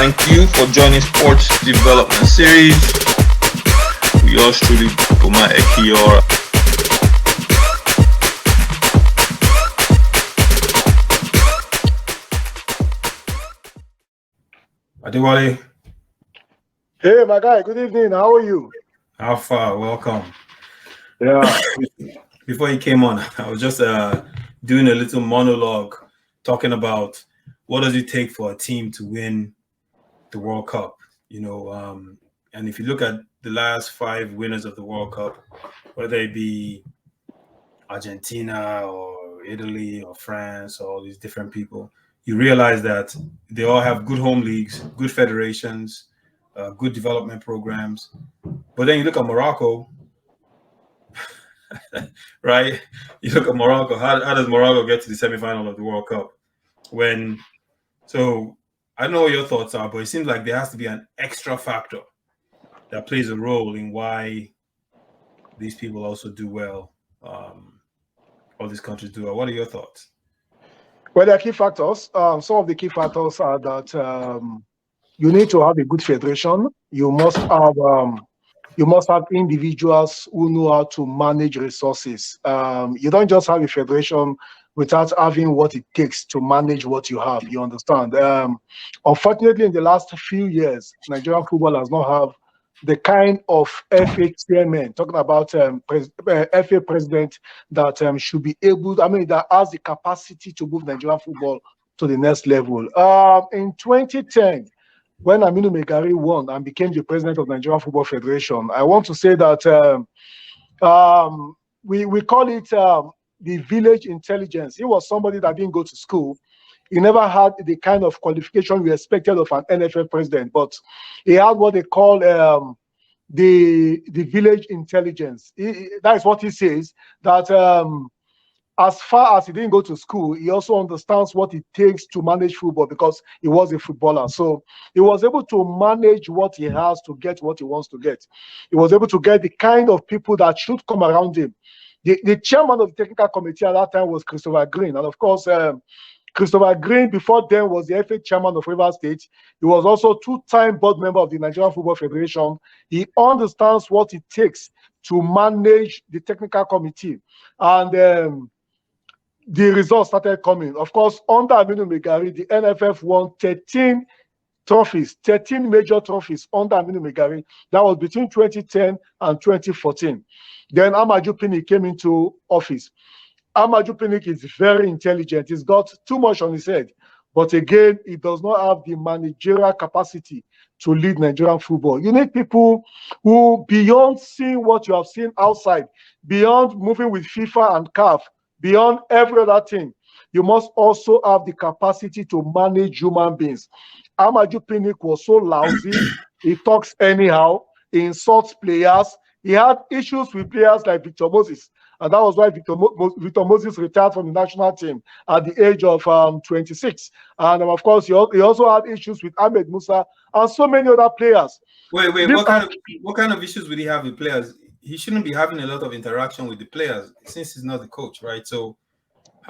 Thank you for joining Sports Development Series. We yours truly, Boma Ekiyor. Adewale. Hey, my guy. Good evening. How are you? How far? Welcome. Yeah. Before you came on, I was just doing a little monologue talking about what does it take for a team to win the World Cup, and if you look at the last 5 winners of the World Cup, whether it be Argentina or Italy or France or all these different people, you realize that they all have good home leagues, good federations, good development programs. But then you look at Morocco, right? You look at Morocco. How does Morocco get to the semifinal of the World Cup? So I don't know what your thoughts are, but it seems like there has to be an extra factor that plays a role in why these people also do well. All these countries do well. What are your thoughts? Well, there are key factors. Some of the key factors are that you need to have a good federation. You must have individuals who know how to manage resources. You don't just have a federation without having what it takes to manage what you have. You understand? Unfortunately, in the last few years, Nigerian football has not have the kind of FA chairman, talking about FA president that should be able, that has the capacity to move Nigerian football to the next level. In 2010, when Aminu Megari won and became the president of Nigerian Football Federation, I want to say that we call it the village intelligence. He was somebody that didn't go to school. He never had the kind of qualification we expected of an NFF president, but he had what they call the village intelligence. That is what he says, that as far as he didn't go to school, he also understands what it takes to manage football because he was a footballer. So he was able to manage what he has to get what he wants to get. He was able to get the kind of people that should come around him. The chairman of the technical committee at that time was Christopher Green. And of course, Christopher Green, before then, was the FA chairman of Rivers State. He was also 2-time board member of the Nigerian Football Federation. He understands what it takes to manage the technical committee. And the results started coming. Of course, under Aminu Megari, the NFF won 13 trophies, 13 major trophies under Aminu Megari. That was between 2010 and 2014. Then Amaju Pinnick came into office. Amaju Pinnick is very intelligent. He's got too much on his head. But again, he does not have the managerial capacity to lead Nigerian football. You need people who, beyond seeing what you have seen outside, beyond moving with FIFA and CAF, beyond every other thing, you must also have the capacity to manage human beings. Amaju Pinnick was so lousy. He talks anyhow. He insults players. He had issues with players like Victor Moses. And that was why Victor Moses retired from the national team at the age of 26. And of course, he also had issues with Ahmed Musa and so many other players. Wait, what kind of issues would he have with players? He shouldn't be having a lot of interaction with the players since he's not the coach, right? So,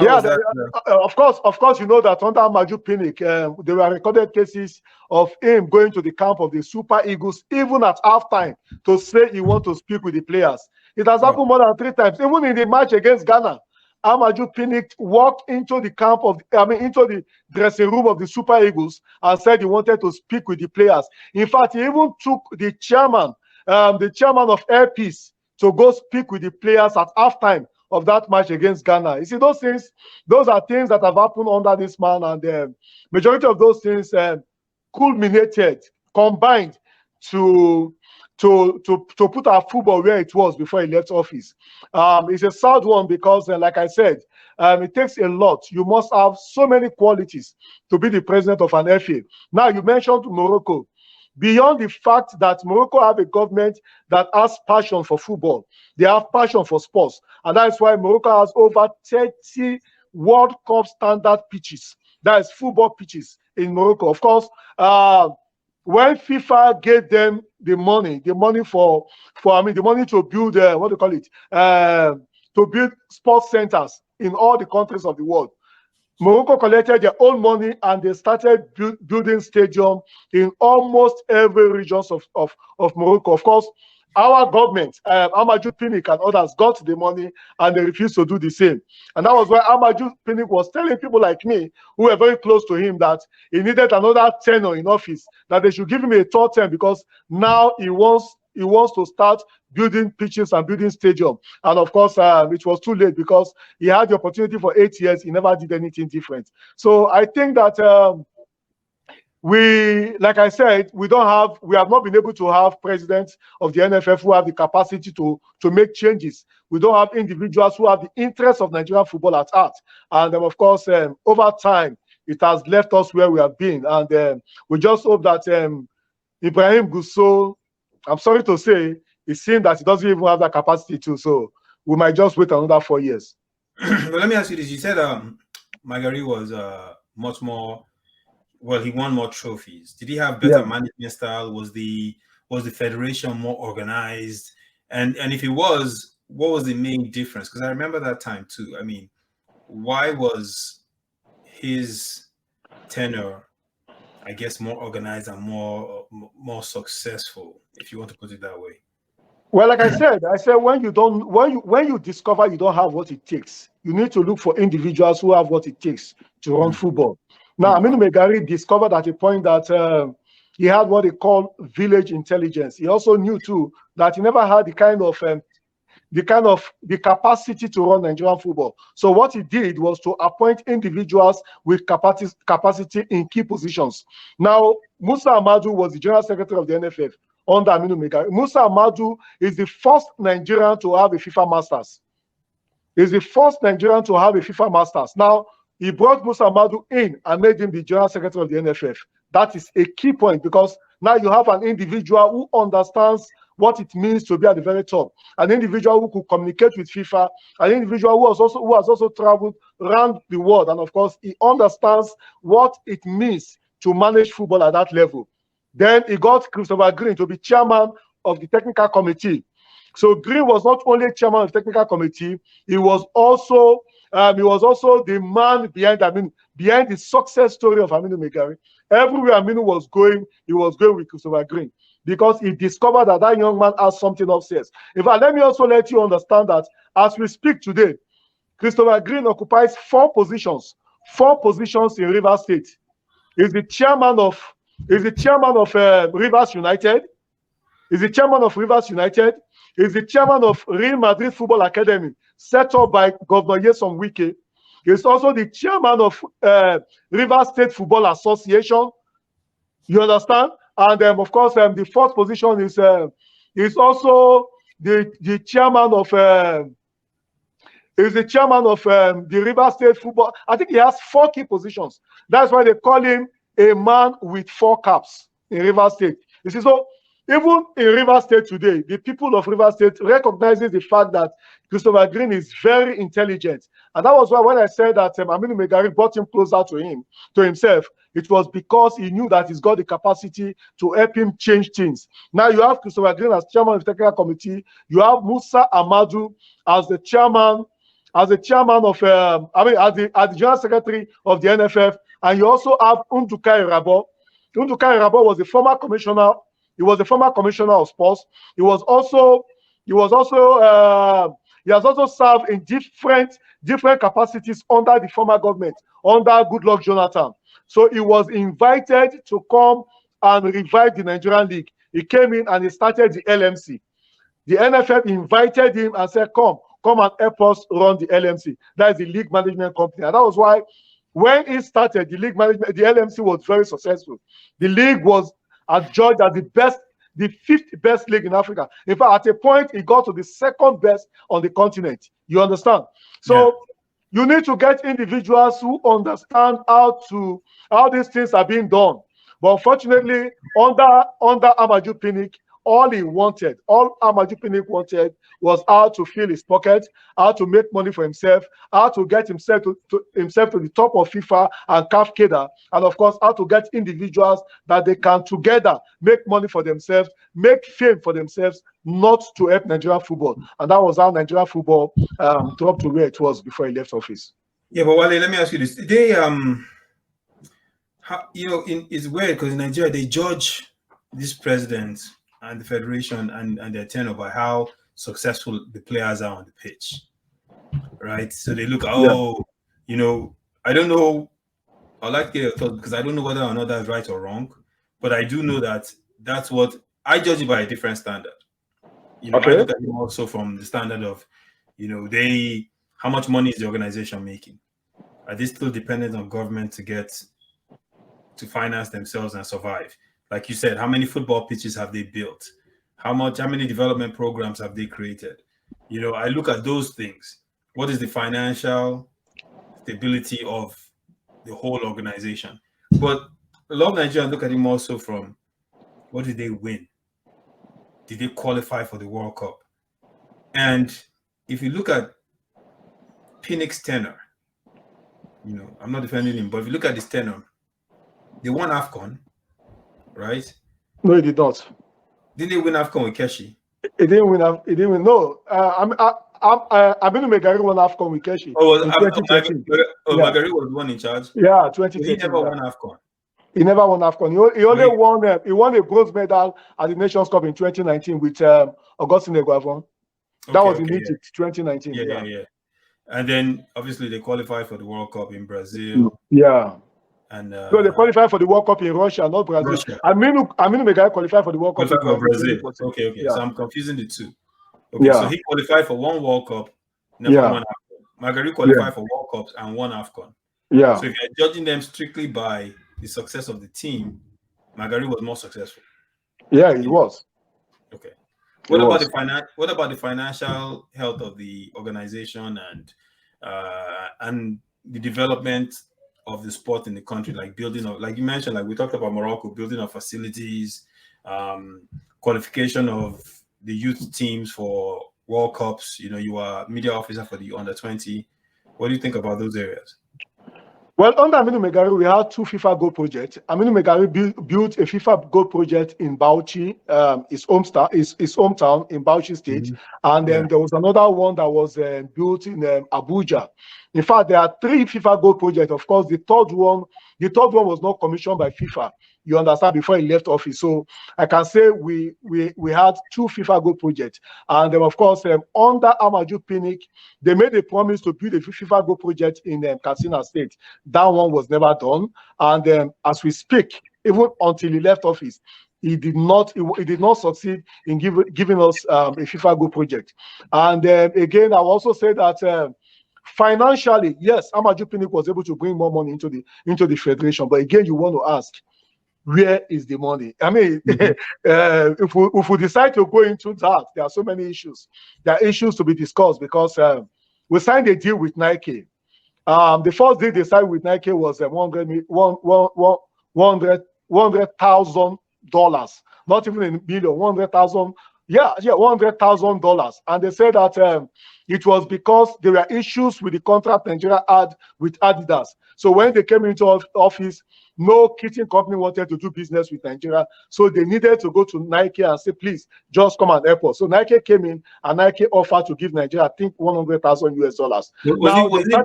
of course, you know that under Amaju Pinnick, there were recorded cases of him going to the camp of the Super Eagles, even at halftime, to say he wants to speak with the players. It has happened more than 3 times. Even in the match against Ghana, Amaju Pinnick walked into the into the dressing room of the Super Eagles and said he wanted to speak with the players. In fact, he even took the chairman of Air Peace to go speak with the players at halftime of that match against Ghana. You see, those are things that have happened under this man, and the majority of those things culminated, combined to put our football where it was before he left office. It's a sad one because, like I said, it takes a lot. You must have so many qualities to be the president of an FA. Now, you mentioned Morocco. Beyond the fact that Morocco have a government that has passion for football, they have passion for sports. And that's why Morocco has over 30 World Cup standard pitches. That is football pitches in Morocco. Of course, when FIFA gave them the money to build, to build sports centers in all the countries of the world, Morocco collected their own money and they started building stadium in almost every region of Morocco. Of course, our government, Amadou Pinnick and others got the money and they refused to do the same. And that was why Amadou Pinnick was telling people like me, who were very close to him, that he needed another tenure in office, that they should give him a third term because now he wants to start building pitches and building stadium. And of course, it was too late because he had the opportunity for 8 years. He never did anything different. So I think that like I said, we have not been able to have presidents of the NFF who have the capacity to make changes. We don't have individuals who have the interests of Nigerian football at heart. And of course, over time, it has left us where we have been. And we just hope that Ibrahim Gusau, I'm sorry to say, it seems that he doesn't even have that capacity to. So we might just wait another 4 years. But let me ask you this. You said Magari was much more, well, he won more trophies. Did he have better management style? Was the federation more organized? And if it was, what was the main difference? Because I remember that time too. I mean, why was his tenure, I guess, more organized and more successful, if you want to put it that way? Well, like I said, when you discover you don't have what it takes, you need to look for individuals who have what it takes to run football. Now, Aminu Megari discovered at a point that he had what they call village intelligence. He also knew too that he never had the capacity to run Nigerian football. So what he did was to appoint individuals with capacity in key positions. Now, Musa Amadu was the general secretary of the NFF under Aminu Megari. Musa Amadu is the first Nigerian to have a FIFA Masters. He's the first Nigerian to have a FIFA Masters. Now, he brought Musa Amadu in and made him the general secretary of the NFF. That is a key point because now you have an individual who understands what it means to be at the very top, an individual who could communicate with FIFA, an individual who has also traveled around the world, and of course, he understands what it means to manage football at that level. Then he got Christopher Green to be chairman of the technical committee. So Green was not only chairman of the technical committee, he was also the man behind the success story of Aminu Megari. Everywhere Aminu was going, he was going with Christopher Green because he discovered that young man has something upstairs. In fact, let me also let you understand that as we speak today, Christopher Green occupies four positions in Rivers State. He's the chairman of Rivers United. He's the chairman of Rivers United. He's the chairman of Real Madrid Football Academy, set up by Governor Nyesom Wike. He's also the chairman of Rivers State Football Association. You understand? And of course, the fourth position is also the chairman of the Rivers State Football. I think he has 4 key positions. That's why they call him a man with 4 caps in Rivers State. You see, so even in Rivers State today, the people of Rivers State recognizes the fact that Christopher Green is very intelligent. And that was why when I said that Aminu Megari brought him closer to himself, it was because he knew that he's got the capacity to help him change things. Now you have Christopher Green as chairman of the technical committee. You have Musa Amadu as the chairman of as the general secretary of the NFF, and you also have Undukai Rabo. Undukai Rabo was the former commissioner. He was the former commissioner of sports. He has also served in different capacities under the former government, under Goodluck Jonathan. So he was invited to come and revive the Nigerian League. He came in and he started the LMC. The NFF invited him and said, come and help us run the LMC. That is the league management company. And that was why when it started, the LMC was very successful. The league was adjudged as the 5th best league in Africa. In fact, at a point, it got to the 2nd best on the continent. You understand? So you need to get individuals who understand how these things are being done. But unfortunately, under Amadou Pinnick, all Amadou Pinnick wanted was how to fill his pocket, how to make money for himself, how to get himself to the top of FIFA and CAF cadre, and of course, how to get individuals that they can together make money for themselves, make fame for themselves, not to help Nigerian football. And that was how Nigerian football dropped to where it was before he left office. Yeah, but Wale, let me ask you this: they how, it's weird because in Nigeria they judge this president and the federation and their tenure by how successful the players are on the pitch, right? So they look, Yeah. I don't know. I'd like to get your thoughts because I don't know whether or not that's right or wrong, but I do know that that's what I judge it by a different standard. I Okay. look at it also from the standard of, how much money is the organization making? Are they still dependent on government to finance themselves and survive? Like you said, how many football pitches have they built? How many development programs have they created? I look at those things. What is the financial stability of the whole organization? But a lot of Nigerians look at it more so from what did they win? Did they qualify for the World Cup? And if you look at Pinnick's tenure, I'm not defending him, but if you look at his tenure, they won AFCON, right? No, he did not. Didn't they win AFCON with Keshi? He didn't win. He didn't win. No, Aminu Megari won AFCON with Keshi in 2013. Magari was the one in charge. Yeah, So 2013. he never won AFCON. He never won AFCON. He only Right. won. He won a bronze medal at the Nations Cup in 2019 with Augustine Eguavon. That was in Egypt, 2019. Yeah. And then obviously they qualified for the World Cup in Brazil. Yeah. And So they qualified for the World Cup in Russia, not Brazil. Russia. Aminu Megari qualified for the World Cup in Brazil. Okay. Yeah. So I'm confusing the two. Okay, Yeah. so he qualified for one World Cup, never won AFCON. Magari qualified for World Cups and won AFCON. Yeah. So if you're judging them strictly by the success of the team, Magari was more successful. Yeah, he was. Okay. What about the financial health of the organization and the development of the sport in the country, like building of, like you mentioned, like we talked about Morocco, building of facilities, qualification of the youth teams for World Cups. You are media officer for the under-20. What do you think about those areas? Well, under Aminu Megari, we had two FIFA Go projects. Aminu Megari built a FIFA Go project in Bauchi, his hometown in Bauchi State. And then there was another one that was built in Abuja. In fact, there are three FIFA Go projects. Of course, the third one was not commissioned by FIFA. You understand, before he left office. So I can say we had two FIFA Go projects. And then, of course, under Amaju Pinnick, they made a promise to build a FIFA Go project in Katsina State. That one was never done. And as we speak, even until he left office, he did not succeed in giving us a FIFA Go project. And again, I will also say that financially, yes, Amaju Pinnick was able to bring more money into the federation. But again, you want to ask, where is the money? I mean, if we decide to go into that, there are so many issues. There are issues to be discussed because we signed a deal with Nike. The first deal they signed with Nike was $100,000, not even a million, $100,000. Yeah, $100,000. And they said that it was because there were issues with the contract Nigeria had with Adidas. So when they came into office, no kitchen company wanted to do business with Nigeria. So they needed to go to Nike and say, please, just come and help us. So Nike came in and Nike offered to give Nigeria, I think, $100,000. Was it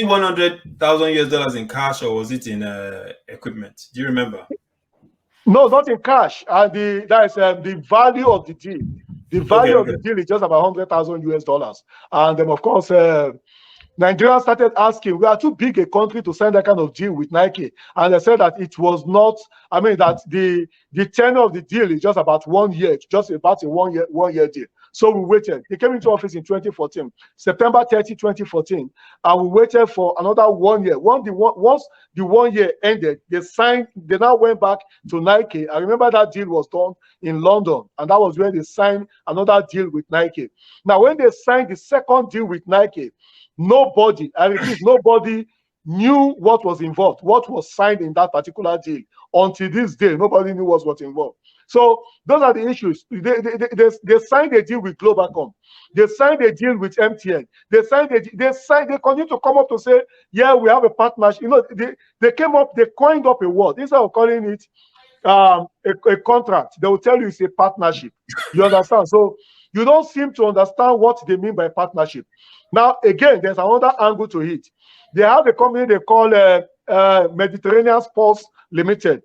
$100,000 in cash or was it in equipment? Do you remember? No, not in cash. And the value of the deal. The value of the deal is just about $100,000. And then, of course, Nigeria started asking, we are too big a country to sign that kind of deal with Nike. And they said that it was not, I mean, that the tenure of the deal is just about 1 year, just about a one year deal. So we waited. He came into office in 2014, September 30, 2014. And we waited for another 1 year. Once the 1 year ended, they now went back to Nike. I remember that deal was done in London. And that was when they signed another deal with Nike. Now, when they signed the second deal with Nike, nobody, I repeat, nobody knew what was involved, what was signed in that particular deal. Until this day, nobody knew what was involved. So those are the issues. They signed a deal with Globacom. They signed a deal with MTN. They continue to come up to say, yeah, we have a partnership. You know, they coined up a word. Instead of calling it a contract, they will tell you it's a partnership. You understand? So you don't seem to understand what they mean by partnership. Now, again, there's another angle to it. They have a company they call Mediterranean Sports Limited.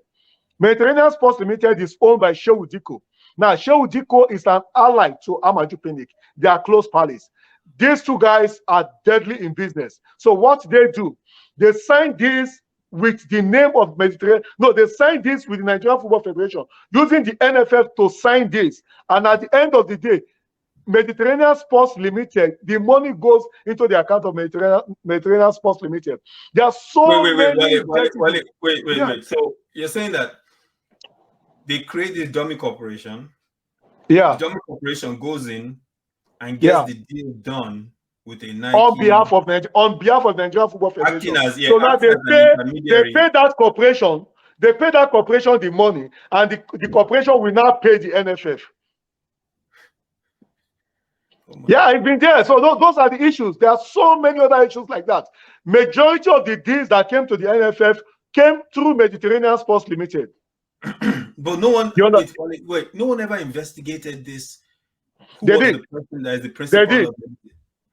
Mediterranean Sports Limited is owned by Shehu Diko. Now, Shehu Diko is an ally to Amaju Pinnick. They are close pals. These two guys are deadly in business. So what they do, they sign this with the name of Mediterranean. No, they signed this with the Nigerian Football Federation, using the NFF to sign this. And at the end of the day, Mediterranean Sports Limited, the money goes into the account of Mediterranean Sports Limited. There are so many. Wait. So you're saying that they create this dummy corporation. Yeah. The dummy corporation goes in and gets the deal done with a Nike on behalf of Nigerian Football Federation. So now they pay that corporation. They pay that corporation the money, and the corporation will now pay the NFF. Yeah, I've been there. So those are the issues. There are so many other issues like that. Majority of the deals that came to the NFF came through Mediterranean Sports Limited. But no one, no one ever investigated this. They did. The person that is the principal? They did.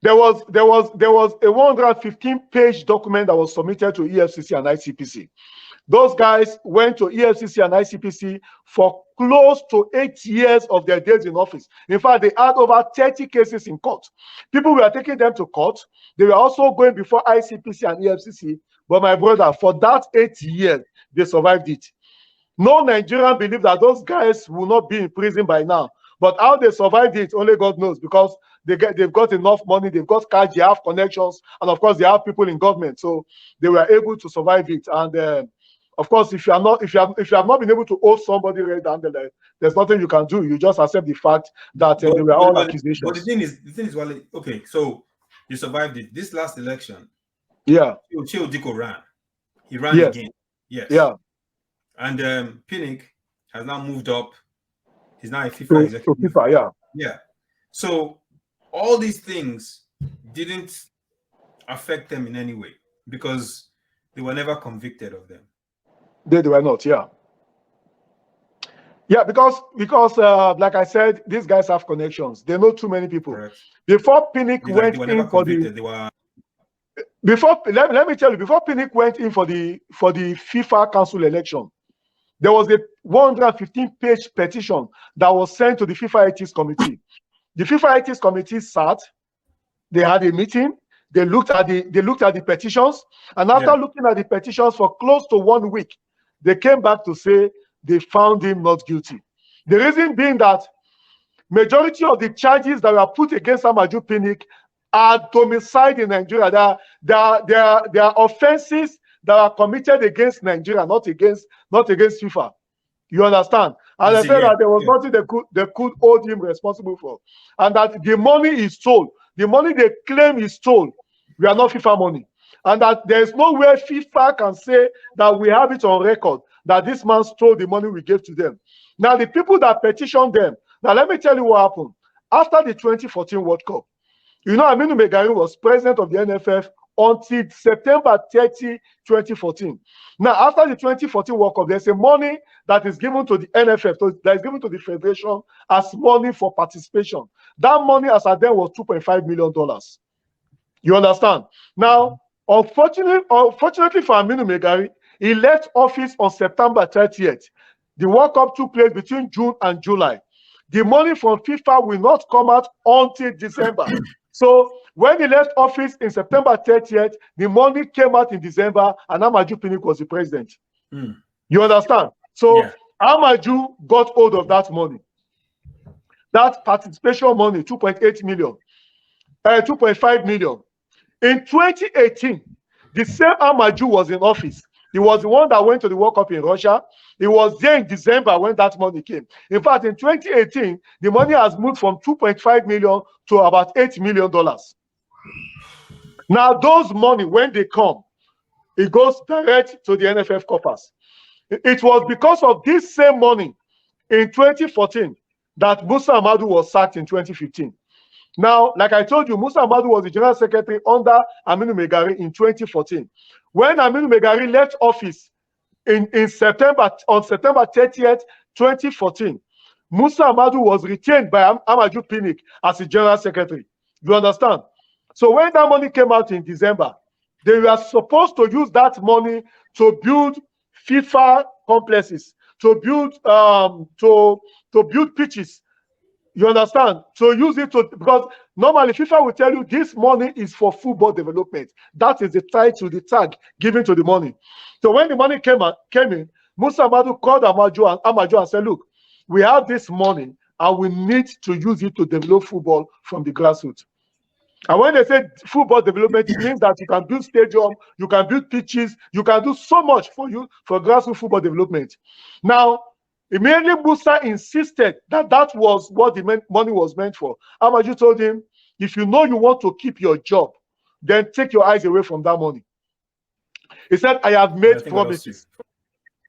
There was a 115-page document that was submitted to EFCC and ICPC. Those guys went to EFCC and ICPC for close to 8 years of their days in office. In fact, they had over 30 cases in court. People were taking them to court. They were also going before ICPC and EFCC. But my brother, for that 8 years, they survived it. No Nigerian believe that those guys will not be in prison by now. But how they survived it, only God knows, because they've got enough money, they've got cash, they have connections, and of course they have people in government, so they were able to survive it. And of course, if you have not been able to hold somebody right down the line, there's nothing you can do. You just accept the fact that they were all accusations. But the thing is, well, okay, so you survived it. This last election, yeah, Shehu Diko ran. He ran again. Yes. Yeah. And Pinnick has now moved up. He's now a FIFA executive. FIFA, yeah. Yeah. So all these things didn't affect them in any way because they were never convicted of them. They were not, yeah. Yeah, because like I said, these guys have connections. They know too many people. Correct. Before Pinnick went in for the let me tell you, before Pinnick went in for the FIFA Council election, there was a 115-page petition that was sent to the FIFA Ethics Committee. The FIFA Ethics Committee sat, they had a meeting, they looked at the petitions, and after looking at the petitions for close to 1 week, they came back to say they found him not guilty. The reason being that majority of the charges that were put against Amaju Pinnick are domiciled in Nigeria. They are offenses that are committed against Nigeria, not against FIFA. You understand? And I said that there was nothing they could hold him responsible for. And that the money is stole. The money they claim is stole. We are not FIFA money. And that there is no way FIFA can say that we have it on record that this man stole the money we gave to them. Now, the people that petitioned them, now let me tell you what happened. After the 2014 World Cup, you know, Aminu Megari was president of the NFF until September 30, 2014. Now, after the 2014 World Cup, there's a money that is given to the NFF, that is given to the Federation as money for participation. That money as at then was $2.5 million. You understand? Now, unfortunately for Aminu Megari, he left office on September 30th. The World Cup took place between June and July. The money from FIFA will not come out until December. So when he left office in September 30th, the money came out in December, and Amaju Pinnick was the president. You understand? So Amaju got hold of that money. That participation money, 2.8 million, 2.5 million. In 2018, the same Amaju was in office. He was the one that went to the World Cup in Russia. He was there in December when that money came. In fact, in 2018, the money has moved from 2.5 million to about $8 million. Now, those money, when they come, it goes direct to the NFF coffers. It was because of this same money in 2014 that Musa Amadu was sacked in 2015. Now, like I told you, Musa Amadu was the general secretary under Aminu Megari in 2014. When Aminu Megari left office on September 30th, 2014, Musa Amadu was retained by Amaju Pinnick as the general secretary. You understand? So when that money came out in December, They were supposed to use that money to build FIFA complexes, to build build pitches. You understand? To use it to, because normally FIFA will tell you this money is for football development. That is the title, the tag given to the money. So when the money came in, Musa Amadu called Amaju and said, look, we have this money and we need to use it to develop football from the grassroots. And when they say football development, it means that you can build stadium, you can build pitches, you can do so much for grassroots football development. Now, immediately Musa insisted that that was what the money was meant for. Amaju told him, if you know you want to keep your job, then take your eyes away from that money. He said, I have made promises.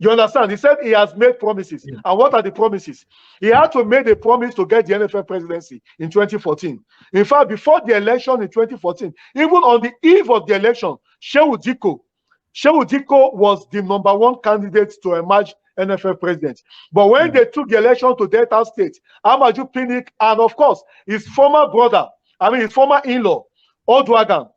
You understand? He said he has made promises. Yeah. And what are the promises? He had to make a promise to get the NFF presidency in 2014. In fact, before the election in 2014, even on the eve of the election, Shehu Diko was the #1 candidate to emerge NFF president. But when they took the election to Delta State, Amaju Pinnick, and of course, his former brother, his former in-law, Odwagan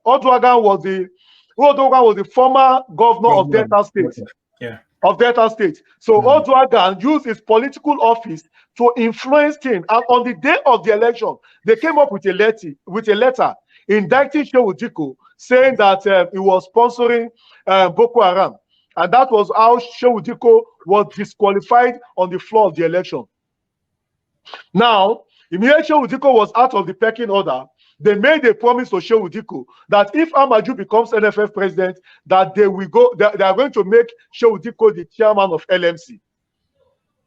was the former governor of Delta State. Yeah. Of Delta State. So Odwagan used his political office to influence him. And on the day of the election, they came up with a letter indicting Shehu Diko, saying that he was sponsoring Boko Haram. And that was how Shehu Diko was disqualified on the floor of the election. Now, immediately Shehu Diko was out of the pecking order, they made a promise to Shehu Diko that if Amaju becomes NFF president, that they are going to make Shehu Diko the chairman of LMC.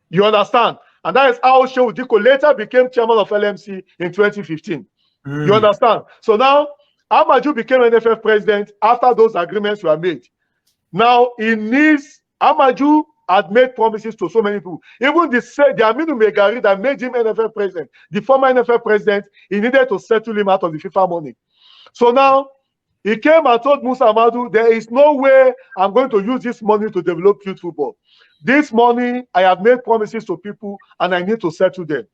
You understand? And that is how Shehu Diko later became chairman of LMC in 2015. You understand? So now Amaju became NFF president after those agreements were made. Now he needs, Amaju had made promises to so many people. Even the Aminu Megari that made him NFF president, the former NFF president, he needed to settle him out of the FIFA money. So now he came and told Musa Amadu, there is no way I'm going to use this money to develop youth football. This money, I have made promises to people and I need to settle them.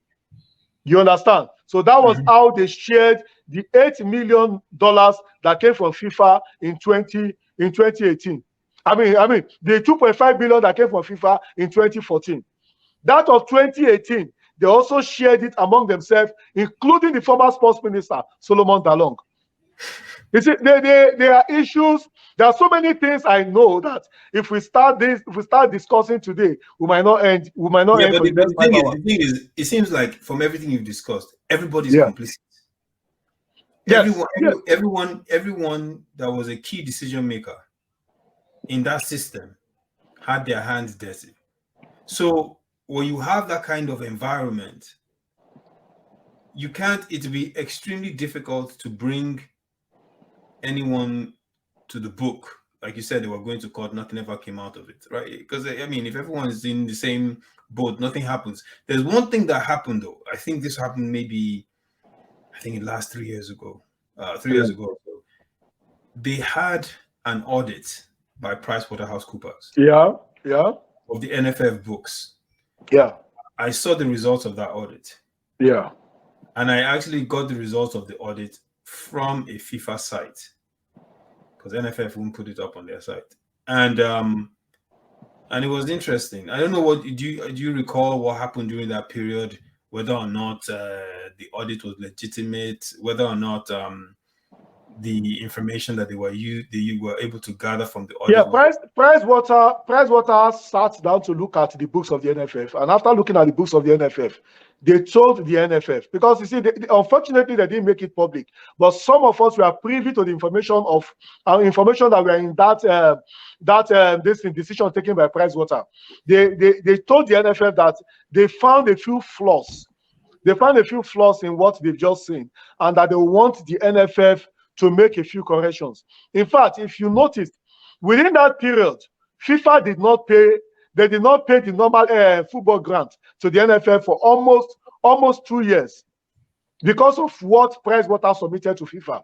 You understand? So that was how they shared the $8 million that came from FIFA in 2018. The 2.5 billion that came from FIFA in 2014. That of 2018, they also shared it among themselves, including the former sports minister, Solomon Dalong. You see, there are issues. There are so many things I know that if we start discussing today, we might not end. We might not end. But the thing is, it seems like from everything you've discussed, everybody's complicit. Yes. Everyone that was a key decision maker in that system had their hands dirty. So when you have that kind of environment, it'll be extremely difficult to bring anyone to the book. Like you said, they were going to court, nothing ever came out of it, right? Because if everyone is in the same boat, nothing happens. There's one thing that happened though. I think this happened maybe, it last 3 years ago. 3 years ago. They had an audit by PricewaterhouseCoopers. Yeah. Of the NFF books. Yeah. I saw the results of that audit. Yeah. And I actually got the results of the audit from a FIFA site, because NFF won't put it up on their site. And it was interesting. I don't know what do you recall what happened during that period, whether or not the audit was legitimate, whether or not the information that they were able to gather from the audit. Yeah, Pricewater sat down to look at the books of the NFF, and after looking at the books of the NFF, they told the NFF, because you see, unfortunately, they didn't make it public, but some of us were privy to the information that were in this decision taken by Pricewater. They told the NFF that they found a few flaws. They found a few flaws in what they've just seen, and that they want the NFF to make a few corrections. In fact, if you noticed, within that period, FIFA did not pay the normal football grant to the NFF for almost 2 years because of what Pricewater submitted to FIFA.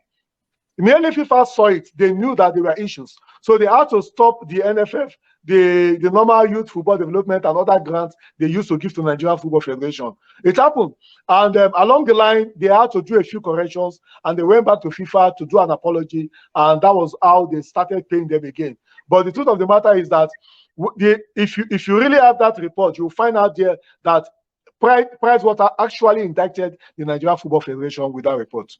Immediately FIFA saw it, they knew that there were issues. So they had to stop the NFF the normal youth football development and other grants they used to give to Nigerian Football Federation. It happened. And along the line, they had to do a few corrections and they went back to FIFA to do an apology. And that was how they started paying them again. But the truth of the matter is that if you really have that report, you'll find out there that Pricewater actually indicted the Nigerian Football Federation with that report.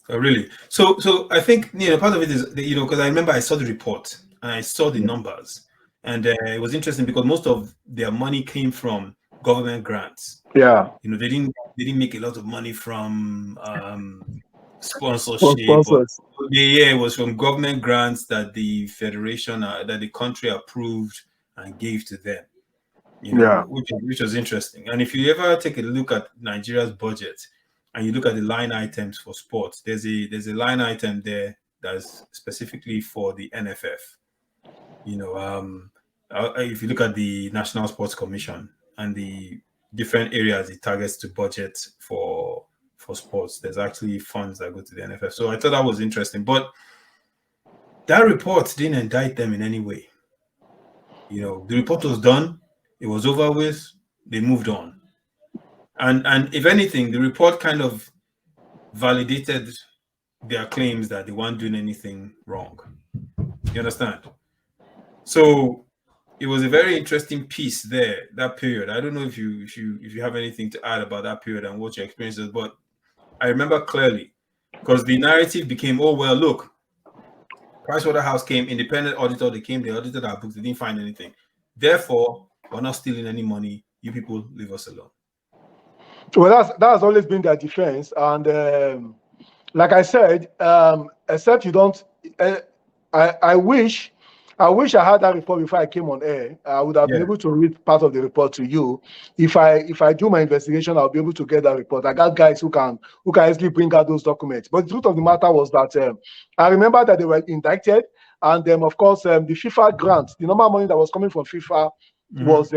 Oh, really? So I think part of it is because I remember I saw the report and I saw the numbers, and it was interesting because most of their money came from government grants. Yeah. They didn't make a lot of money from sponsorship. It was from government grants that the federation that the country approved and gave to them. Which was interesting. And if you ever take a look at Nigeria's budget and you look at the line items for sports, there's a line item there that's specifically for the NFF. If you look at the National Sports Commission and the different areas it targets to budget for sports, there's actually funds that go to the NFF. So I thought that was interesting. But that report didn't indict them in any way. The report was done, it was over with, they moved on. And if anything, the report kind of validated their claims that they weren't doing anything wrong. You understand? So it was a very interesting piece there, that period. I don't know if you have anything to add about that period and what your experience is, but I remember clearly because the narrative became, oh, well, look, Pricewaterhouse came, independent auditor, they came, they audited our books, they didn't find anything. Therefore, we're not stealing any money. You people leave us alone. Well, that has always been their defense, and like I said, except you don't. I wish I had that report before I came on air. I would have been able to read part of the report to you. If I do my investigation, I'll be able to get that report. I got guys who can easily bring out those documents. But the truth of the matter was that I remember that they were indicted, and of course the FIFA grant, the normal money that was coming from FIFA. Was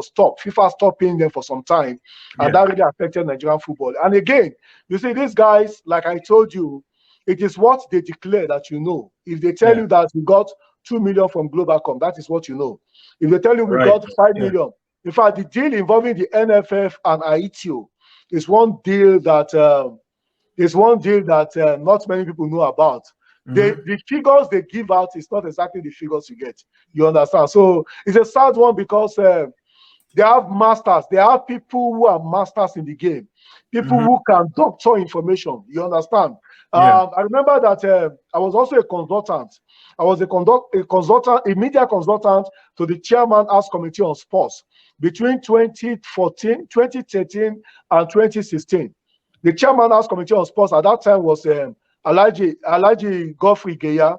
stopped. FIFA stopped paying them for some time, and that really affected Nigerian football. And again, you see, these guys, like I told you, it is what they declare that you know. If they tell you that we got 2 million from Globalcom, that is what you know. If they tell you we got 5 million, in fact, the deal involving the NFF and Ekiyor is one deal that not many people know about. The figures they give out is not exactly the figures you get. You understand? So it's a sad one because they have masters. They have people who are masters in the game. People who can doctor information. You understand? I remember that I was also a consultant. I was a media consultant to the Chairman House Committee on Sports between 2013, and 2016. The Chairman House Committee on Sports at that time was Alhaji Godfrey Geya,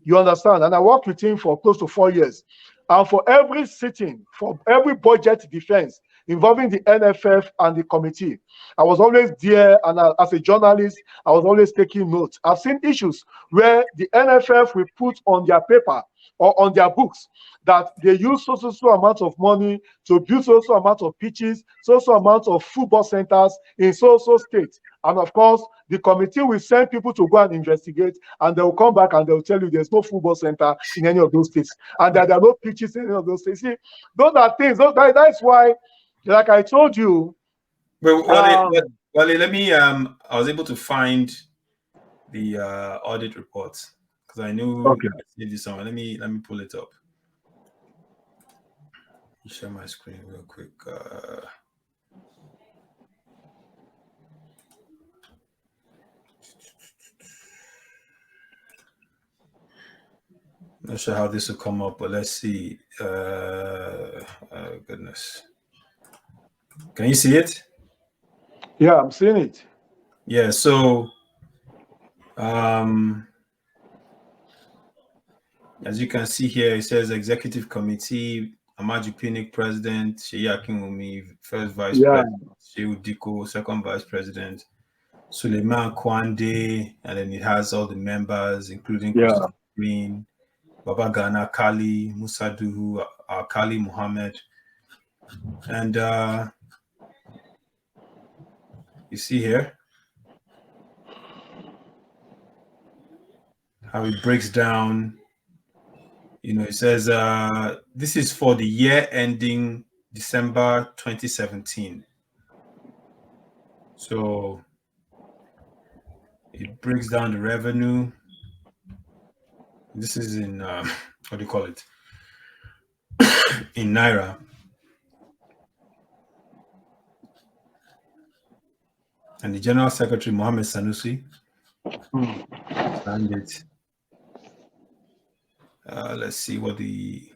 you understand? And I worked with him for close to 4 years. And for every sitting, for every budget defense involving the NFF and the committee, I was always there. And as a journalist, I was always taking notes. I've seen issues where the NFF will put on their paper or on their books that they use so amount of money to build so amount of pitches, so amount of football centers in so states. And of course, the committee will send people to go and investigate, and they will come back and they will tell you there's no football center in any of those states, and that there are no pitches in any of those states. See, those are things. That's why, like I told you. Well, let me. I was able to find the audit reports because I knew I saved this somewhere. Let me pull it up. Share my screen real quick. Not sure how this will come up, but let's see. Goodness. Can you see it? Yeah, I'm seeing it. Yeah, so as you can see here, it says Executive Committee, Amaju Pinnick, President, Seyi Akinwumi, First Vice President, Shehu Diko, Second Vice President, Suleiman Kwande, and then it has all the members, including Christopher Green, Baba Gana Kali, Musa Duhu, Kali Muhammad. And you see here how it breaks down it says this is for the year ending December 2017. So it breaks down the revenue. This is in what do you call it? In Naira. And the General Secretary, Mohammed Sanusi, signed it. Let's see what the...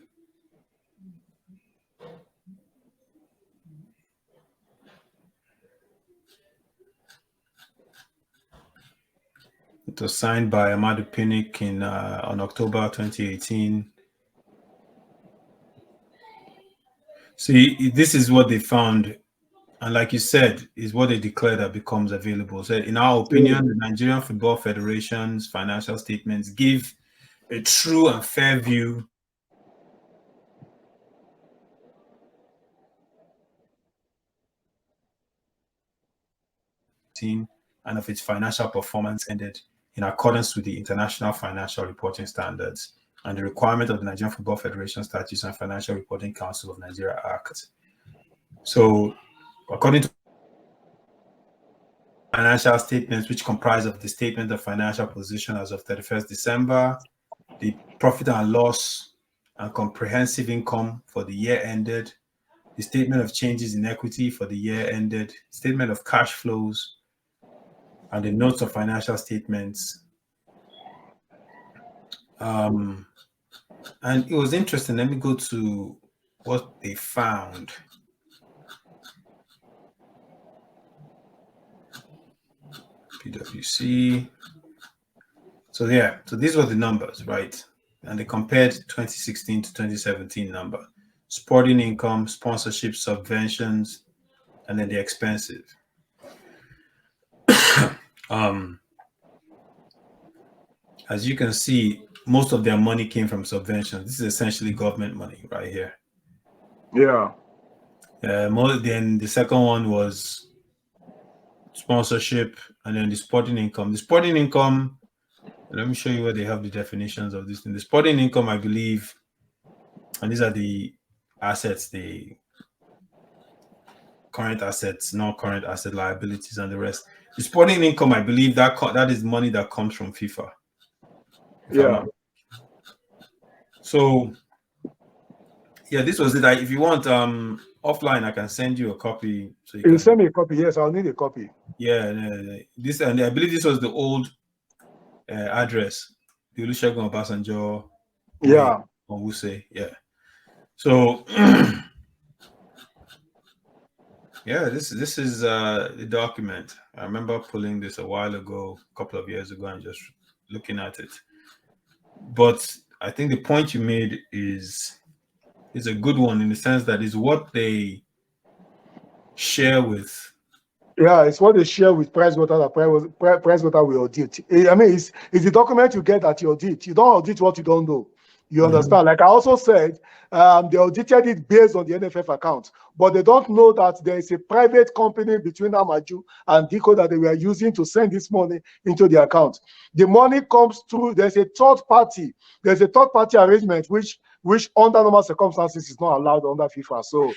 It was signed by Amadou Pinnick on October 2018. See, this is what they found. And like you said, is what they declare that becomes available. So in our opinion, the Nigerian Football Federation's financial statements give a true and fair view and of its financial performance ended in accordance with the International Financial Reporting Standards and the requirement of the Nigerian Football Federation Statutes and Financial Reporting Council of Nigeria Act. So, according to financial statements, which comprise of the statement of financial position as of 31st December, the profit and loss and comprehensive income for the year ended, the statement of changes in equity for the year ended, statement of cash flows, and the notes of financial statements. And it was interesting. Let me go to what they found. PwC. So yeah, so these were the numbers, right? And they compared 2016 to 2017 number. Sporting income, sponsorship, subventions, and then the expenses. As you can see, most of their money came from subventions. This is essentially government money right here. Yeah. More than the second one was sponsorship, and then the sporting income. The sporting income, let me show you where they have the definitions of this thing. The sporting income, I believe, and these are the assets, the current assets, non-current asset liabilities, and the rest. The sporting income, I believe that is money that comes from FIFA. Yeah. So yeah, this was it. If you want offline, I can send you a copy. So you can send me a copy. Yes, I'll need a copy. Yeah, this, and I believe this was the old address, the Olusegun Obasanjo. Yeah. On Wuse, yeah. So yeah, this is the document. I remember pulling this a while ago, a couple of years ago, and just looking at it. But I think the point you made is a good one, in the sense that is what they share with. Yeah, it's what they share with Pricewater. Pricewater will audit. I mean, it's the document you get that you audit. You don't audit what you don't know. You understand? Like I also said, they audited it based on the NFF account, but they don't know that there is a private company between Amaju and Deco that they were using to send this money into the account. The money comes through. There's a third party. There's a third party arrangement which under normal circumstances is not allowed under FIFA. So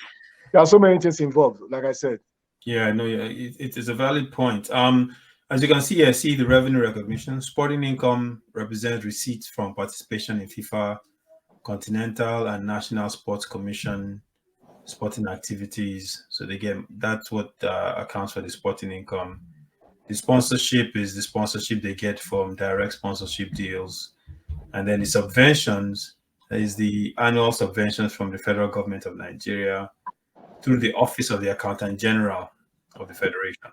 there are so many things involved. Like I said. Yeah, no, yeah, it is a valid point. As you can see here, see the revenue recognition. Sporting income represents receipts from participation in FIFA, continental and national sports commission sporting activities. So they get, that's what accounts for the sporting income. The sponsorship is the sponsorship they get from direct sponsorship deals. And then the subventions is the annual subventions from the federal government of Nigeria through the Office of the Accountant General of the Federation.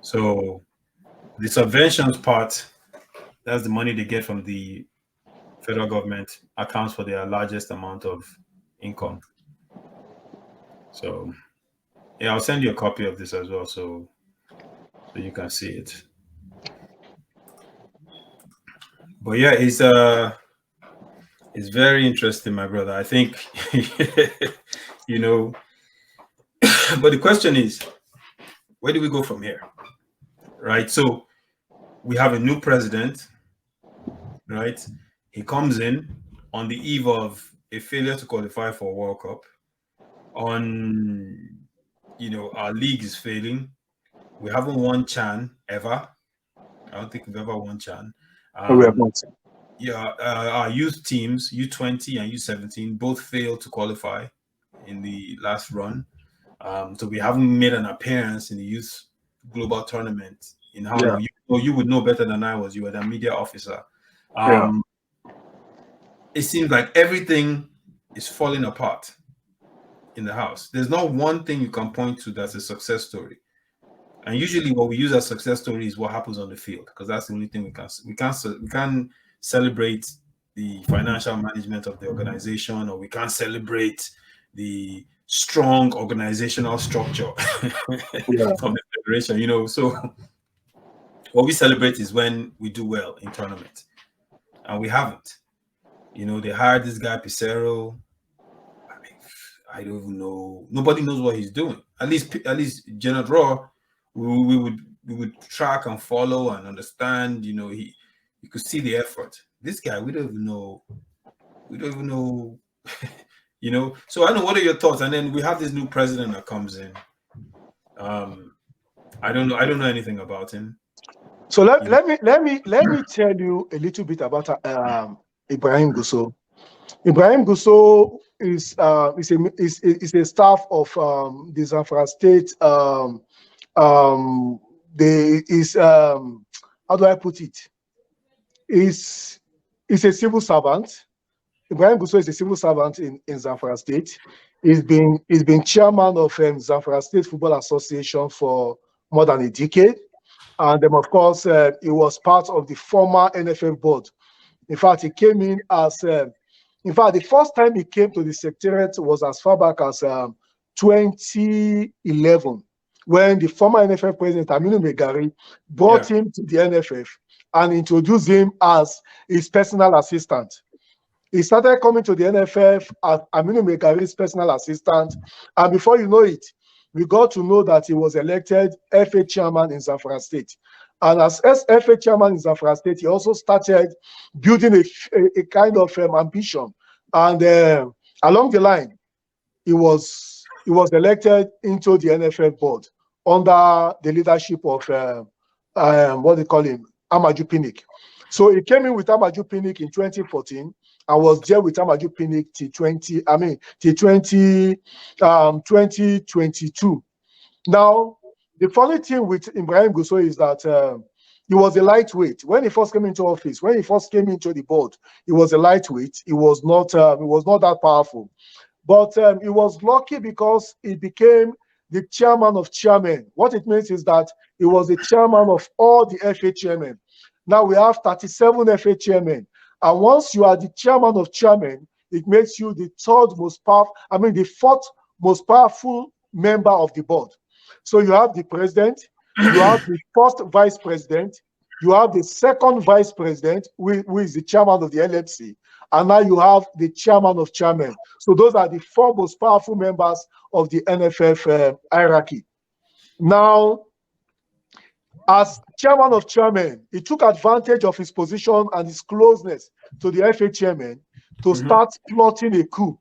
So the subventions part, that's the money they get from the federal government, accounts for their largest amount of income. So yeah, I'll send you a copy of this as well, so you can see it. But yeah, it's very interesting, my brother. I think you know, but the question is, where do we go from here? Right? So we have a new president, right? He comes in on the eve of a failure to qualify for World Cup, on, our league is failing. We haven't won CHAN ever. I don't think we've ever won CHAN. We have not. Yeah, our youth teams, U20 and U17, both failed to qualify in the last run. So we haven't made an appearance in the youth global tournament in how long. You would know better than I was. You were the media officer. It seems like everything is falling apart in the house. There's not one thing you can point to that's a success story. And usually what we use as success story is what happens on the field, because that's the only thing we can't celebrate the financial management of the organization, or we can't celebrate the strong organizational structure of the federation, So what we celebrate is when we do well in tournament, and we haven't. They hired this guy Pissarro. I don't even know. Nobody knows what he's doing. At least Janet Raw, we would track and follow and understand. You could see the effort. This guy, we don't even know. So I don't know, what are your thoughts? And then we have this new president that comes in. I don't know anything about him. So let me tell you a little bit about Ibrahim Gusau. Ibrahim Gusau is a staff of the Zamfara State. How do I put it? Is a civil servant. Ibrahim Gusau is a civil servant in Zamfara State. He's been chairman of Zamfara State Football Association for more than a decade. And then, of course, he was part of the former NFF board. In fact, he came in as, the first time he came to the secretariat was as far back as 2011, when the former NFF president, Aminu Megari, brought him to the NFF and introduced him as his personal assistant. He started coming to the NFF as Aminu Megari's personal assistant. And before you know it, we got to know that he was elected FA chairman in Zamfara State. And as FA chairman in Zamfara State, he also started building a kind of ambition. And along the line, he was elected into the NFF board under the leadership of what they call him, Amaju Pinnick. So he came in with Amaju Pinnick in 2014 and was there with Amaju Pinnick till 2022. Now, the funny thing with Ibrahim Gusau is that he was a lightweight. When he first came into office, when he first came into the board, he was a lightweight. He was not that powerful. But he was lucky because he became the chairman of chairmen. What it means is that he was the chairman of all the FA chairmen. Now we have 37 FA chairmen. And once you are the chairman of chairmen, it makes you the the fourth most powerful member of the board. So you have the president, you have the first vice president, you have the second vice president, who is the chairman of the LMC, and now you have the chairman of chairmen. So those are the four most powerful members of the NFF hierarchy. Now, as chairman of chairmen, he took advantage of his position and his closeness to the FA chairman to start plotting a coup.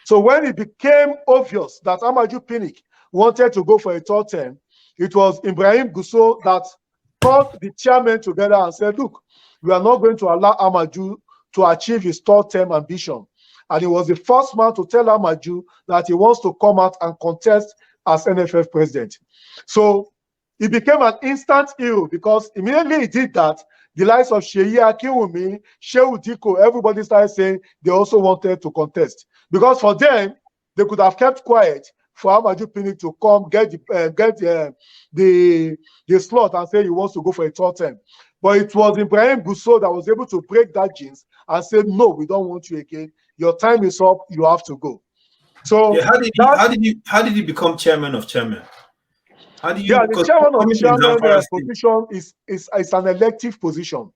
So when it became obvious that Amaju Pinnick wanted to go for a third term, it was Ibrahim Gusau that called the chairman together and said, look, we are not going to allow Amaju to achieve his third term ambition. And he was the first man to tell Amaju that he wants to come out and contest as NFF president. So he became an instant hero because immediately he did that, the likes of Sheyi Akinwumi, Shehu Diko, everybody started saying they also wanted to contest. Because for them, they could have kept quiet for Amaju Pinnick to come get the slot and say he wants to go for a third term. But it was Ibrahim Gusau that was able to break that jinx and say, no, we don't want you again. Your time is up. You have to go. So how did he become chairman of chairmen? The chairman of chairman position is an elective position.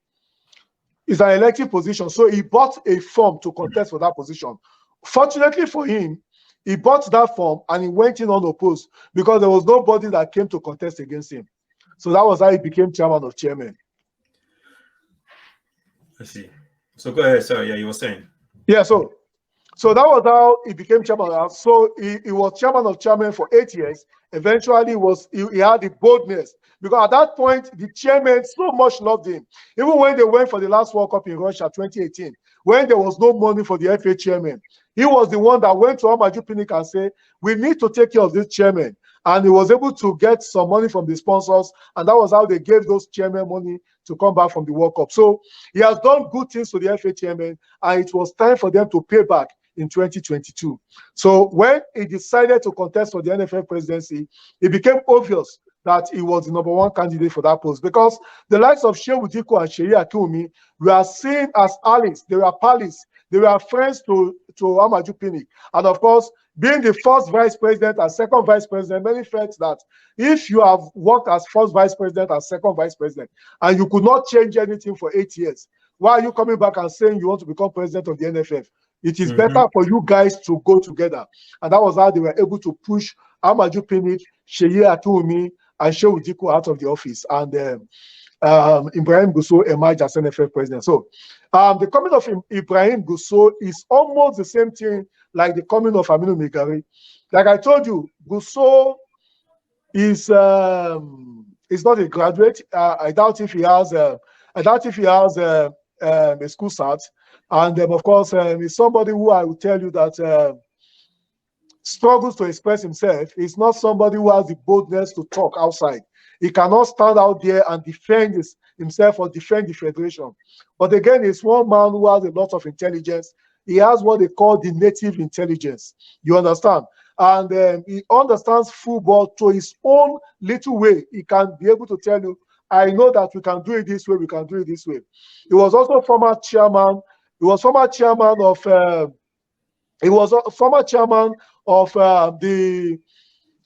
It's an elective position. So he bought a form to contest for that position. Fortunately for him, he bought that form and he went in unopposed because there was nobody that came to contest against him. So that was how he became chairman of chairmen. I see. So go ahead. Sorry, yeah, you were saying. Yeah, so that was how he became chairman. So he was chairman for 8 years. Eventually, he had the boldness, because at that point the chairman so much loved him. Even when they went for the last World Cup in Russia 2018, when there was no money for the FA chairman, he was the one that went to Amaju Pinnick and said, "We need to take care of this chairman." And he was able to get some money from the sponsors, and that was how they gave those chairmen money to come back from the World Cup. So he has done good things to the FA chairman, and it was time for them to pay back in 2022. So when he decided to contest for the NFF presidency, it became obvious that he was the #1 candidate for that post, because the likes of Shehu Diko and Sheyi Akinwumi were seen as allies. They were pals. They were friends to Amaju Pinnick. And of course, being the first vice president and second vice president, many felt that if you have worked as first vice president and second vice president and you could not change anything for 8 years, why are you coming back and saying you want to become president of the NFF? It is better for you guys to go together. And that was how they were able to push Amaju Pinnick, Sheyi Akinwumi, and Shehu Diko out of the office. And Ibrahim Gusau emerged as NFF president. So the coming of Ibrahim Gusau is almost the same thing like the coming of Aminu Megari. Like I told you, Gusau is not a graduate. I doubt if he has a school cert. And of course, he's somebody who I will tell you that struggles to express himself. He's not somebody who has the boldness to talk outside. He cannot stand out there and defend himself or defend the federation. But again, he's one man who has a lot of intelligence. He has what they call the native intelligence. You understand? And he understands football to his own little way. He can be able to tell you, I know that we can do it this way, we can do it this way. He was also former chairman. He was former chairman of the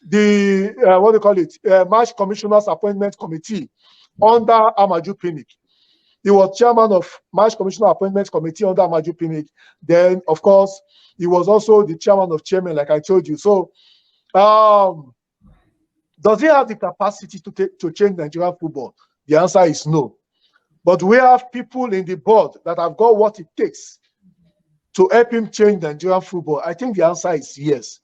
what do you call it? Match Commissioners Appointment Committee under Amaju Pinnick. He was chairman of Match Commissioner Appointment Committee under Amaju Pinnick. Then, of course, he was also the chairman of chairman, like I told you. So, does he have the capacity to change Nigerian football? The answer is no. But we have people in the board that have got what it takes to help him change Nigerian football. I think the answer is yes.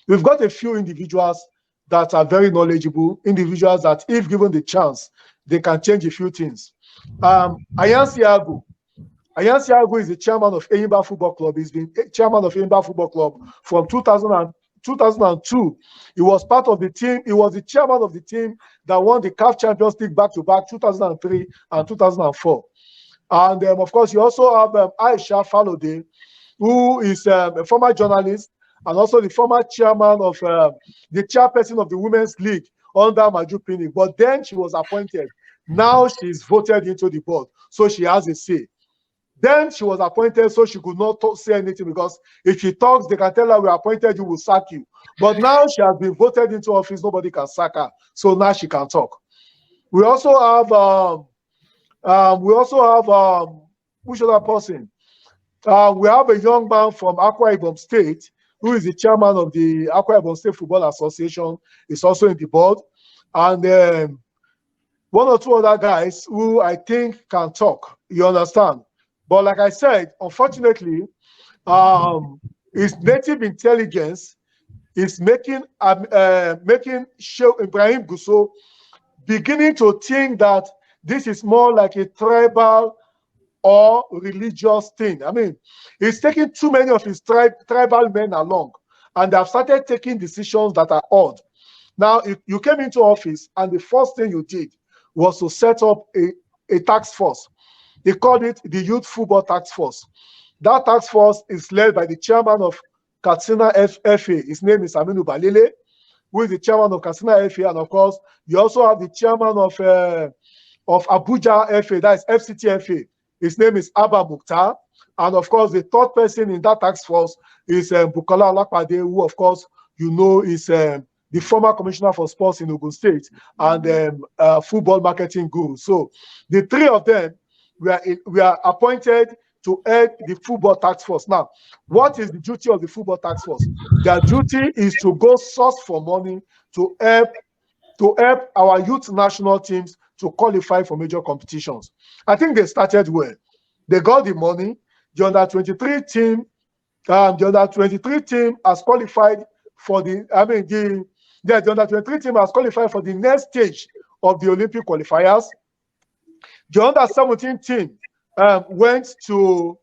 We've got a few individuals that are very knowledgeable, individuals that, if given the chance, they can change a few things. Ayan Siago is the chairman of Enyimba Football Club. He's been chairman of Enyimba Football Club from 2002. He was part of the team. He was the chairman of the team that won the CAF Champions League back-to-back 2003 and 2004. And of course, you also have Aisha Falode, who is a former journalist and also the former chairman of the chairperson of the Women's League under Amaju Pinnick. But then she was appointed. Now she's voted into the board, so she has a say. Then she was appointed, so she could not say anything, because if she talks, they can tell her, we appointed you, will sack you. But now she has been voted into office, nobody can sack her, so now she can talk. We also have which other person? We have a young man from Akwa Ibom State who is the chairman of the Akwa Ibom State Football Association. Is also in the board, and one or two other guys who I think can talk. You understand? But like I said, unfortunately, his native intelligence is making Ibrahim Gusau beginning to think that this is more like a tribal or religious thing. I mean, he's taking too many of his tribal men along, and they have started taking decisions that are odd. Now, if you came into office and the first thing you did was to set up a task force. They called it the Youth Football Task Force. That task force is led by the chairman of Katsina FA. His name is Aminu Balile, who is the chairman of Katsina FA. And of course, you also have the chairman of Abuja FA, that is FCT FA. His name is Abba Mukhtar. And of course, the third person in that task force is Bukola Olakpade, who of course, you know, is the former commissioner for sports in Ogun State and football marketing guru. So the three of them, we are appointed to head the football task force. Now, what is the duty of the football task force? Their duty is to go source for money to help our youth national teams to qualify for major competitions. I think they started well. They got the money. the under 23 team, has qualified for the. The under 23 team has qualified for the next stage of the Olympic qualifiers. The under 17 team went to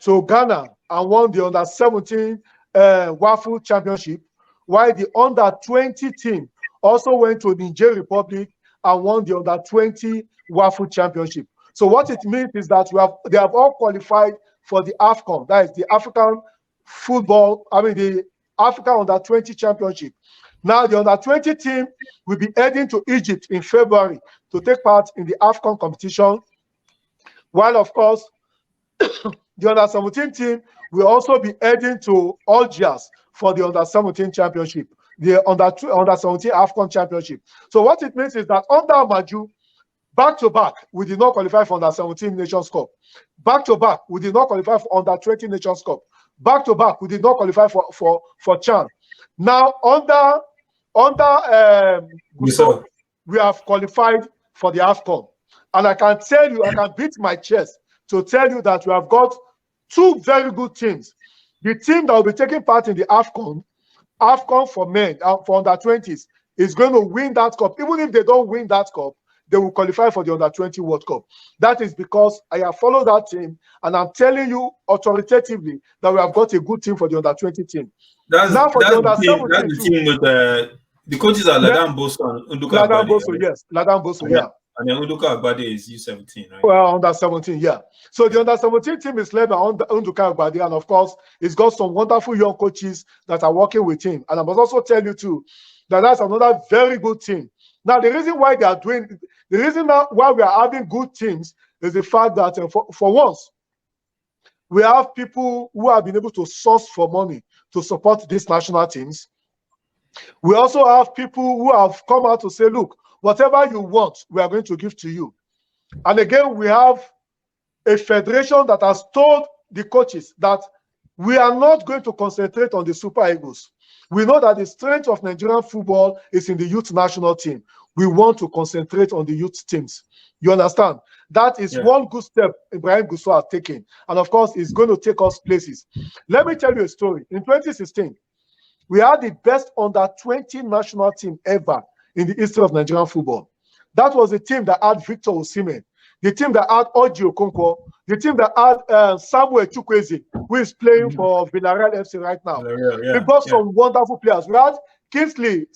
Ghana and won the under 17 Waffle Championship, while the under 20 team also went to Nigeria Republic and won the under 20 Waffle Championship. So what it means is that they have all qualified for the AFCON, that is the African Football, the African Under 20 Championship. Now the Under 20 team will be heading to Egypt in February to take part in the AFCON competition, while of course the Under 17 team will also be heading to Algiers for the Under 17 Championship, the Under 17 AFCON Championship. So what it means is that under Maju, back to back, we did not qualify for Under 17 Nations Cup. Back to back, we did not qualify for Under 20 Nations Cup. Back to back, we did not qualify for CHAN. Now under Gusau, we have qualified for the AFCON, and I can tell you, I can beat my chest to tell you that we have got two very good teams. The team that will be taking part in the AFCON for men, for under 20s, is going to win that cup. Even if they don't win that cup, they will qualify for the under 20 World Cup. That is because I have followed that team, and I'm telling you authoritatively that we have got a good team for the under 20 team. That's the team with the coaches are Ladan Boso and Unduka Ladan Agbade. Boso, yes. Ladan Boso, yeah. And then Unduka Agbade is U17, right? Well, under 17, yeah. So the under 17 team is led by Unduka Agbade, and of course, it's got some wonderful young coaches that are working with him. And I must also tell you too that that's another very good team. Now, the reason why we are having good teams is the fact that for once, we have people who have been able to source for money to support these national teams. We also have people who have come out to say, look, whatever you want, we are going to give to you. And again, we have a federation that has told the coaches that we are not going to concentrate on the Super Eagles. We know that the strength of Nigerian football is in the youth national team. We want to concentrate on the youth teams. You understand? That is one good step Ibrahim Gusau has taken. And of course, it's going to take us places. Let me tell you a story. In 2016, we had the best under 20 national team ever in the history of Nigerian football. That was the team that had Victor Osimhen, the team that had Oji Okonkwo, the team that had Samuel Chukwueze, who is playing for Villarreal FC right now. We got some wonderful players. We had Kingsley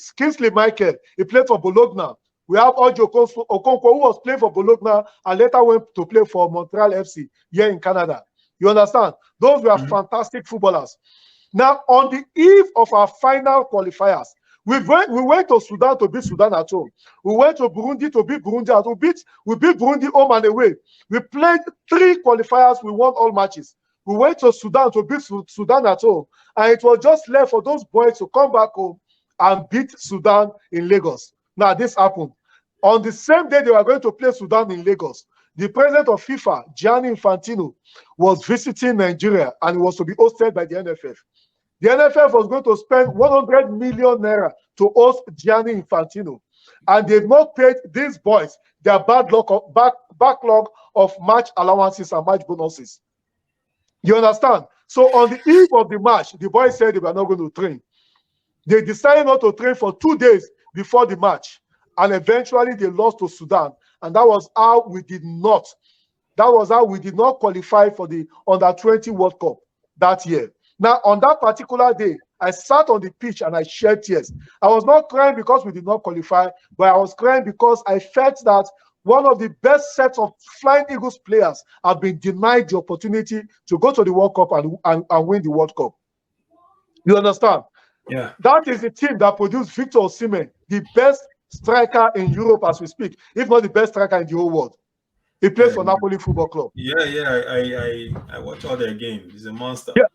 Michael, he played for Bologna. We have Oji Okonkwo, who was playing for Bologna and later went to play for Montreal FC here in Canada. You understand? Those were fantastic footballers. Now, on the eve of our final qualifiers, we went to Sudan to beat Sudan at home. We went to Burundi to beat Burundi at home. We beat Burundi home and away. We played 3 qualifiers. We won all matches. We went to Sudan to beat Sudan at home. And it was just left for those boys to come back home and beat Sudan in Lagos. Now, this happened. On the same day they were going to play Sudan in Lagos, the president of FIFA, Gianni Infantino, was visiting Nigeria and was to be hosted by the NFF. The NFF was going to spend 100 million naira to host Gianni Infantino. And they've not paid these boys their backlog of match allowances and match bonuses. You understand? So on the eve of the match, the boys said they were not going to train. They decided not to train for 2 days before the match. And eventually they lost to Sudan. And that was how we did not qualify for the Under-20 World Cup that year. Now, on that particular day, I sat on the pitch and I shed tears. I was not crying because we did not qualify, but I was crying because I felt that one of the best sets of Flying Eagles players have been denied the opportunity to go to the World Cup and win the World Cup. You understand? Yeah. That is the team that produced Victor Osimhen, the best striker in Europe as we speak, if not the best striker in the whole world. He plays for Napoli Football Club. I watch all their games. He's a monster. Yeah.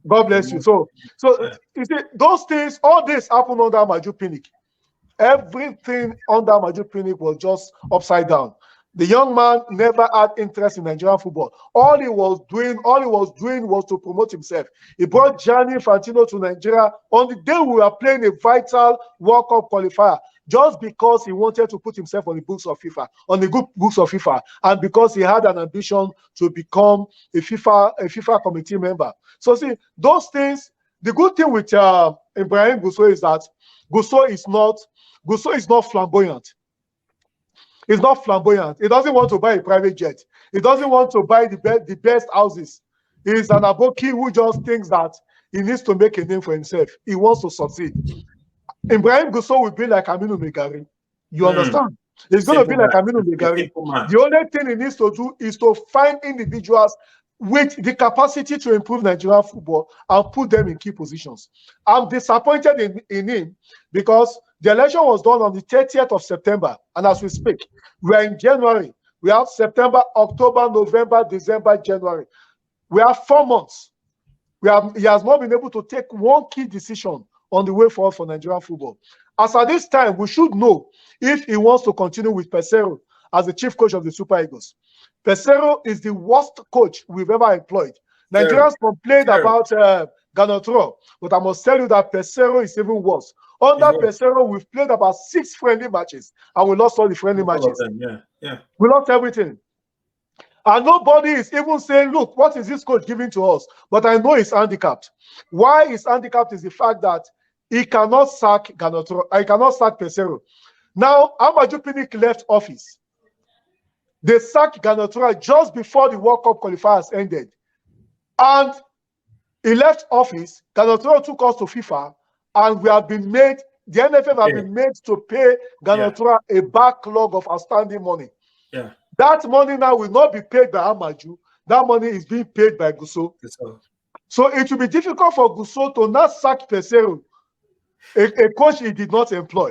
God bless you. So you see, those things, all this happened under Maju Pinnick. Everything under Maju Pinnick was just upside down. The young man never had interest in Nigerian football. All he was doing was to promote himself. He brought Gianni Infantino to Nigeria on the day we were playing a vital World Cup qualifier. just because he wanted to put himself on the books of FIFA, on the good books of FIFA, and because he had an ambition to become a FIFA committee member. So see, those things. The good thing with Ibrahim Gusau is that Gusau is not flamboyant. He's not flamboyant. He doesn't want to buy a private jet. He doesn't want to buy the best houses. He's an aboki who just thinks that he needs to make a name for himself. He wants to succeed. Ibrahim Gusau will be like Aminu Megari. You understand? He's going to be like Aminu Megari. The only thing he needs to do is to find individuals with the capacity to improve Nigerian football and put them in key positions. I'm disappointed in him because the election was done on the 30th of September. And as we speak, we are in January. We have September, October, November, December, January. We have 4 months. He has not been able to take one key decision on the way forward for Nigerian football. As at this time, we should know if he wants to continue with Peseiro as the chief coach of the Super Eagles. Peseiro is the worst coach we've ever employed. Nigerians complained about Ganotro, but I must tell you that Peseiro is even worse. Under Peseiro, we've played about 6 friendly matches, and we lost all the friendly matches. We lost everything. And nobody is even saying, look, what is this coach giving to us? But I know he's handicapped. Why he's handicapped is the fact that he cannot sack Ganotro. I cannot sack Peseiro. Now, Amaju Pinnick left office. They sacked Ganotro just before the World Cup qualifiers ended. And he left office. Ganotro took us to FIFA, and we have been made, the NFF have been made to pay Ganotro a backlog of outstanding money. That money now will not be paid by Amaju. That money is being paid by Gusau. So it will be difficult for Gusau to not sack Peseiro, a coach he did not employ.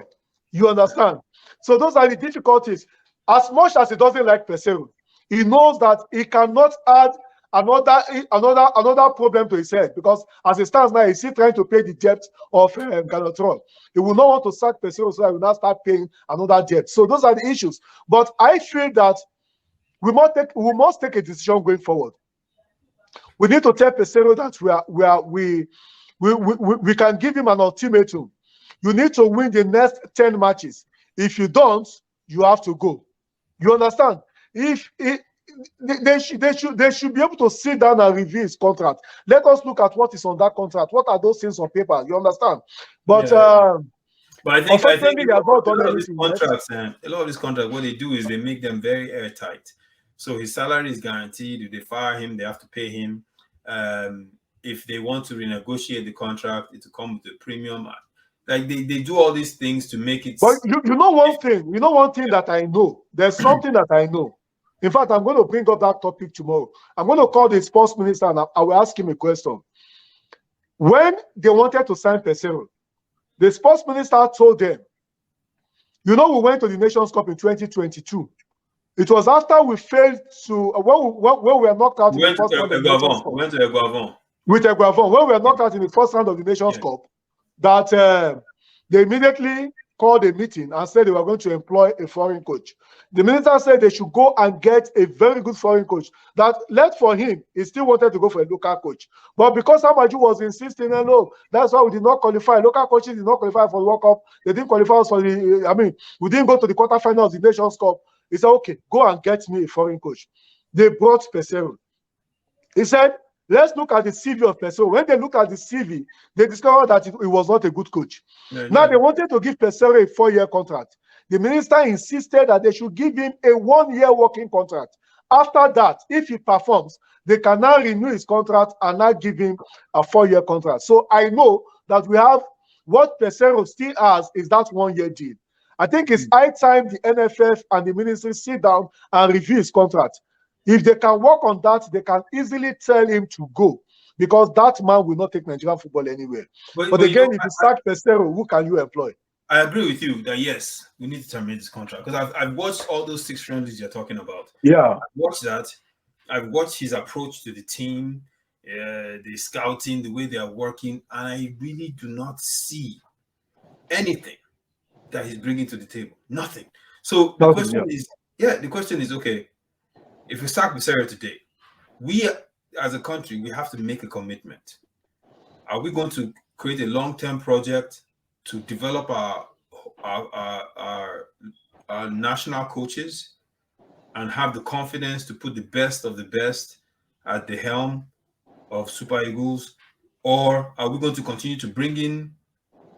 You understand? So those are the difficulties. As much as he doesn't like Peseiro, he knows that he cannot add another problem to his head, because as it stands now, he's still trying to pay the debt of Ganotro. He will not want to sack Peseiro, so that he will not start paying another debt. So those are the issues. But I feel that we must take a decision going forward. We need to tell Peseiro that we can give him an ultimatum. You need to win the next 10 matches. If you don't, you have to go. You understand? They should be able to sit down and review his contract. Let us look at what is on that contract. What are those things on paper? You understand? But I think a lot of these contracts, what they do is they make them very airtight. So his salary is guaranteed. If they fire him, they have to pay him. If they want to renegotiate the contract, it will come with a premium. Like they do all these things to make it. But you know one thing. You know one thing that I know. There's something that I know. In fact, I'm going to bring up that topic tomorrow. I'm going to call the sports minister and I will ask him a question. When they wanted to sign Peseiro, the sports minister told them, we went to the Nations Cup in 2022. It was after we failed to when we were knocked out in the first round of the Nations Cup. We went to Eguavon. With Eguavon, when we were knocked out in the first round of the Nations Cup, that they immediately called a meeting and said they were going to employ a foreign coach. The minister said they should go and get a very good foreign coach. That left for him, he still wanted to go for a local coach. But because Amaju was insisting, no, that's why we did not qualify. Local coaches did not qualify for the World Cup. They didn't qualify us for we didn't go to the quarterfinals of the Nations Cup. He said, okay, go and get me a foreign coach. They brought Peseiro. He said, let's look at the CV of Peseiro. When they look at the CV, they discovered that it was not a good coach. Now they wanted to give Peseiro a 4-year contract. The minister insisted that they should give him a 1-year working contract. After that, if he performs, they can now renew his contract and now give him a 4-year contract. So I know that we have what Peseiro still has is that 1-year deal. I think it's high time the NFF and the ministry sit down and review his contract. If they can work on that, they can easily tell him to go, because that man will not take Nigerian football anywhere. But again, if you sack Peseiro, who can you employ? I agree with you that yes, we need to terminate this contract, because I've watched all those 6 friendlies you're talking about. Yeah, I've watched that. I've watched his approach to the team, the scouting, the way they are working, and I really do not see anything that he's bringing to the table. Nothing. So the question is, okay, if we sack Peseiro today, we as a country, we have to make a commitment. Are we going to create a long-term project to develop our our national coaches and have the confidence to put the best of the best at the helm of Super Eagles? Or are we going to continue to bring in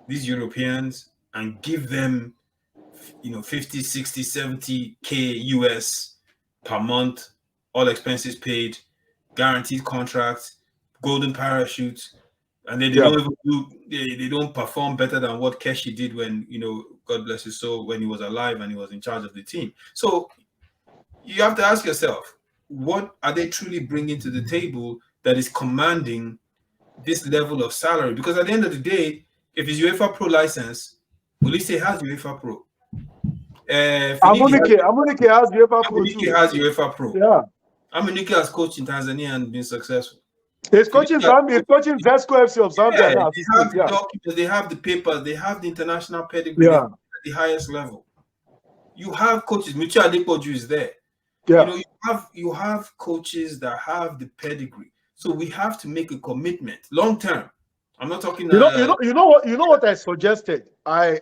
these Europeans and give them, 50, 60, 70K US per month, all expenses paid, guaranteed contracts, golden parachutes, and then they don't even they don't perform better than what Keshi did when, God bless his soul, when he was alive and he was in charge of the team. So you have to ask yourself, what are they truly bringing to the table that is commanding this level of salary? Because at the end of the day, if it's UEFA Pro license, Olise has UEFA Pro. Amunike has UEFA Pro too. Has UEFA Pro. Yeah. Amunike has coached in Tanzania and been successful. He's coaching Zambia. He's coaching Zesco FC of Zambia now. They have the documents, they have the papers, they have the international pedigree at the highest level. You have coaches. Michi Adepoju is there. Yeah. You have coaches that have the pedigree. So we have to make a commitment long term. I'm not talking. You know what I suggested.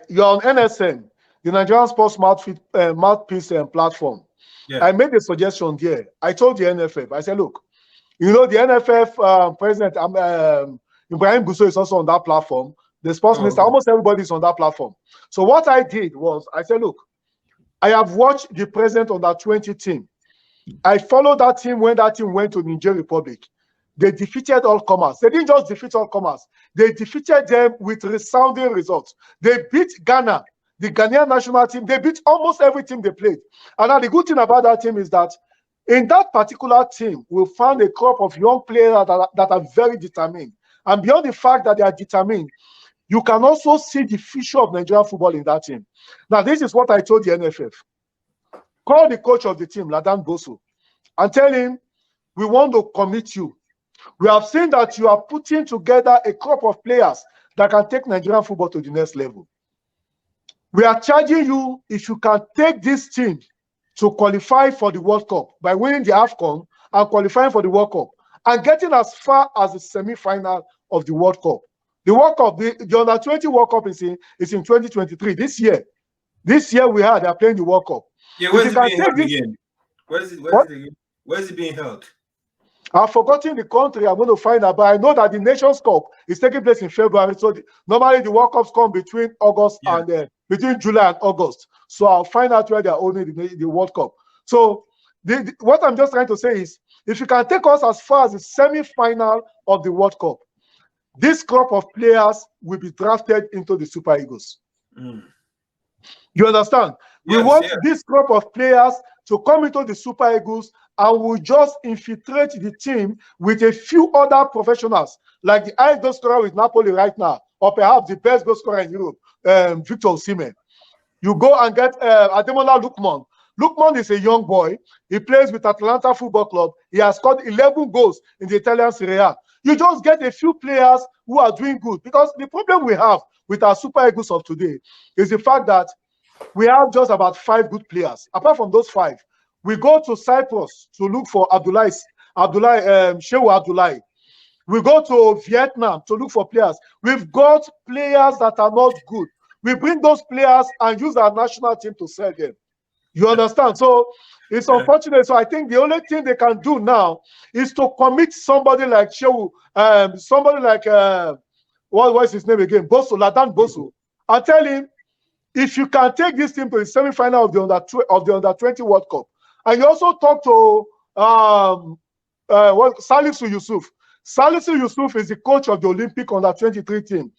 You're on NSN, the Nigerian Sports Mouthpiece platform. Yeah. I made a suggestion there. I told the NFF. I said, look, the NFF president Ibrahim Gusau is also on that platform. The sports minister, almost everybody is on that platform. So what I did was I said, look, I have watched the president on that 20 team. I followed that team when that team went to Niger Republic. They defeated all comers. They didn't just defeat all comers. They defeated them with resounding results. They beat Ghana, the Ghanaian national team. They beat almost every team they played. And now the good thing about that team is that in that particular team, we found a crop of young players that are very determined. And beyond the fact that they are determined, you can also see the future of Nigerian football in that team. Now, this is what I told the NFF. Call the coach of the team, Ladan Boso, and tell him, we want to commit you. We have seen that you are putting together a crop of players that can take Nigerian football to the next level. We are charging you if you can take this team to qualify for the World Cup by winning the AFCON and qualifying for the World Cup and getting as far as the semi-final of the World Cup. The World Cup, the Under-20 World Cup is in 2023. This year they are playing the World Cup. Yeah, where's it being held again? Where's it being held? I've forgotten the country. I'm going to find out, but I know that the Nations Cup is taking place in February. So normally the World Cups come between August and between July and August. So I'll find out where they're holding the World Cup. So what I'm just trying to say is, if you can take us as far as the semi-final of the World Cup, this crop of players will be drafted into the Super Eagles. You understand? Yes, we want this crop of players to come into the Super Eagles, and we'll just infiltrate the team with a few other professionals, like the highest goal scorer with Napoli right now, or perhaps the best goal scorer in Europe, Victor Osimhen. You go and get Ademola Lookman. Lookman is a young boy. He plays with Atalanta Football Club. He has scored 11 goals in the Italian Serie A. You just get a few players who are doing good, because the problem we have with our Super Eagles of today is the fact that we have just about 5 good players. Apart from those 5, we go to Cyprus to look for Shehu Abdullahi. We go to Vietnam to look for players. We've got players that are not good. We bring those players and use our national team to sell them. You understand? So it's unfortunate. So I think the only thing they can do now is to commit somebody like Shehu, somebody like what's his name again? Ladan Boso, and tell him, if you can take this team to the semi-final of the Under-20 World Cup. And you also talk to Salisu Yusuf. Salisu Yusuf is the coach of the Olympic Under-23 team.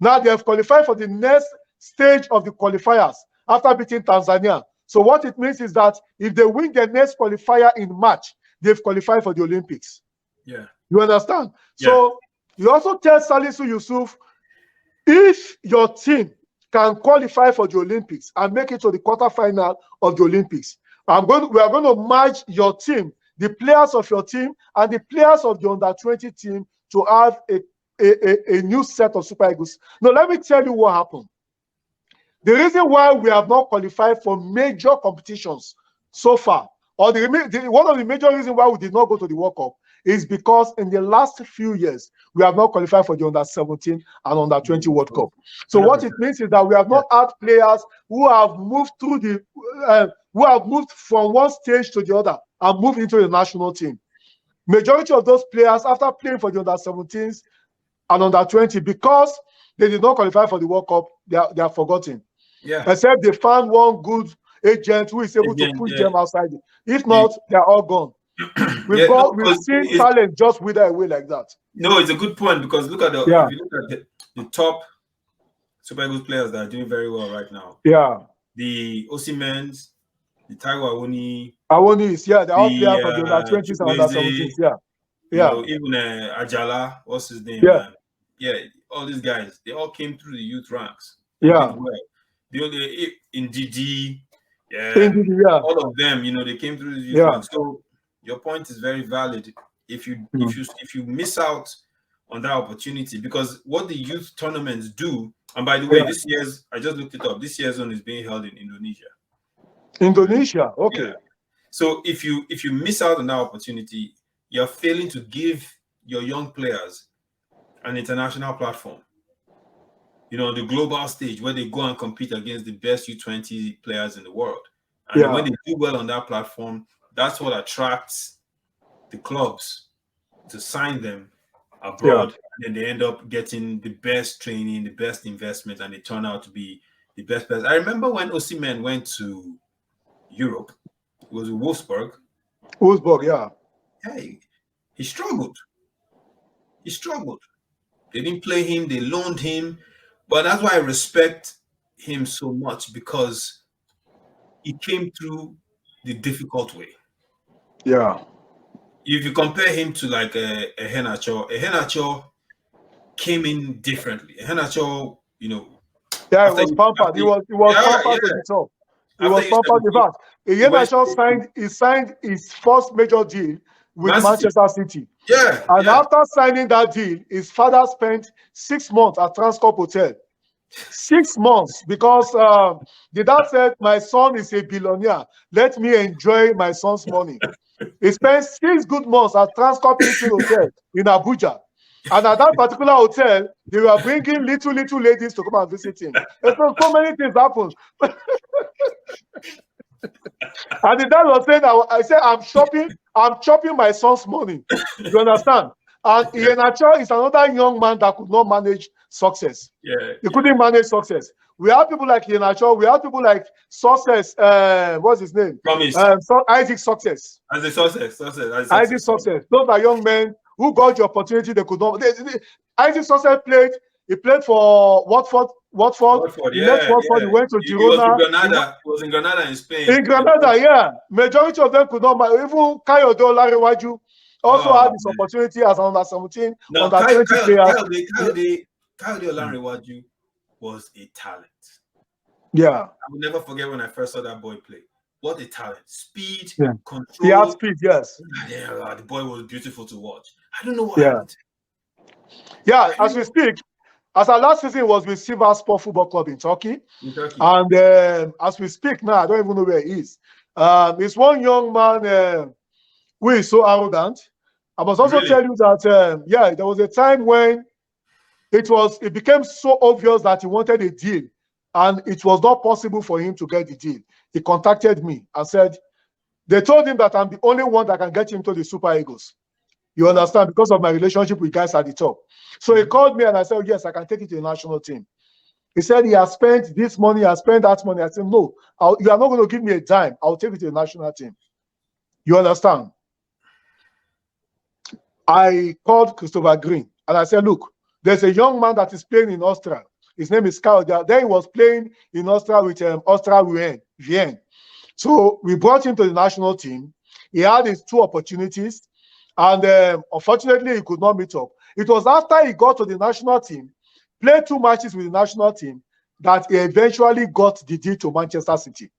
Now they have qualified for the next stage of the qualifiers after beating Tanzania. So what it means is that if they win their next qualifier in March, they've qualified for the Olympics. Yeah. You understand? Yeah. So you also tell Salisu Yusuf, if your team can qualify for the Olympics and make it to the quarterfinal of the Olympics, we are going to merge your team, the players of your team and the players of the Under-20 team, to have a new set of Super Eagles. Now, let me tell you what happened. The reason why we have not qualified for major competitions so far, or one of the major reasons why we did not go to the World Cup, is because in the last few years, we have not qualified for the under-17 and under-20 World Cup. So 100%. What it means is that we have not had players who have moved through who have moved from one stage to the other and moved into the national team. Majority of those players, after playing for the under-17s and under-20, because they did not qualify for the World Cup, they are forgotten. Yeah. Except they found one good agent who is able to push them outside. If not, they're all gone. We've seen talent just wither away like that. No, it's a good point, because look at if you look at the top Super Eagles players that are doing very well right now. Yeah. The Osimhen's, the Taiwo Awoniyi. Awoniyi, yeah, they're all players for the under-20s and under-17s. Yeah. Yeah. You know, even Ajala, what's his name? Yeah. Yeah, all these guys, they all came through the youth ranks. Yeah. The only in DD, all of them, you know, they came through the youth ranks. So your point is very valid. If you miss out on that opportunity, because what the youth tournaments do, and by the way, this year's, I just looked it up, this year's one is being held in Indonesia. Indonesia, okay. Yeah. So if you miss out on that opportunity, you're failing to give your young players an international platform, you know, the global stage where they go and compete against the best U20 players in the world. And when they do well on that platform, that's what attracts the clubs to sign them abroad. And then they end up getting the best training, the best investment, and they turn out to be the best players. I remember when Osimhen went to Europe, it was Wolfsburg. Wolfsburg, yeah. Hey, he struggled. He struggled. They didn't play him, they loaned him. But that's why I respect him so much, because he came through the difficult way. Yeah. If you compare him to like a Iheanacho came in differently. Iheanacho, you know. Yeah, he was pampered. He was pampered to the top. He was pampered. In fact, Iheanacho signed his first major deal with Manchester City. Yeah. And after signing that deal, his father spent 6 months at Transcorp Hotel. 6 months, because the dad said, my son is a billionaire. Let me enjoy my son's money. He spent 6 good months at Transcorp Hotel in Abuja. And at that particular hotel, they were bringing little ladies to come and visit him. So many things happened. And the dad was saying, I said, I'm chopping my son's money. You understand? And Iheanacho is another young man that could not manage success. Yeah. He couldn't manage success. We have people like Iheanacho, we have people like Success, what's his name? Isaac Success. Isaac Success. Those are young men who got the opportunity they could not. Isaac Success played for Watford. He left Watford, he went to Girona. He was in Granada in Spain. In Granada, yeah. Majority of them could not manage. Even Kayode Olanrewaju also had this opportunity as an under-17, under-20 player. Kayode Olanrewaju was a talent. Yeah. I will never forget when I first saw that boy play. What a talent. Speed, control. He had speed, yes. Yeah, the boy was beautiful to watch. I don't know what happened. Yeah, as we speak, as our last season was with Sivasspor Football Club in Turkey. And as we speak now, I don't even know where he is. It's one young man who is so arrogant. I must also tell you that, there was a time when it became so obvious that he wanted a deal, and it was not possible for him to get the deal. He contacted me and said, they told him that I'm the only one that can get him to the Super Eagles. You understand? Because of my relationship with guys at the top. So he called me and I said, yes, I can take it to the national team. He said he has spent this money, he has spent that money. I said, no, you are not going to give me a dime. I'll take it to the national team. You understand? I called Christopher Green and I said, look, there's a young man that is playing in Austria. His name is Kyle. Then he was playing in Austria with Austria Vienna. So we brought him to the national team. He had his 2 opportunities, and unfortunately, he could not meet up. It was after he got to the national team, played 2 matches with the national team, that he eventually got the deal to Manchester City.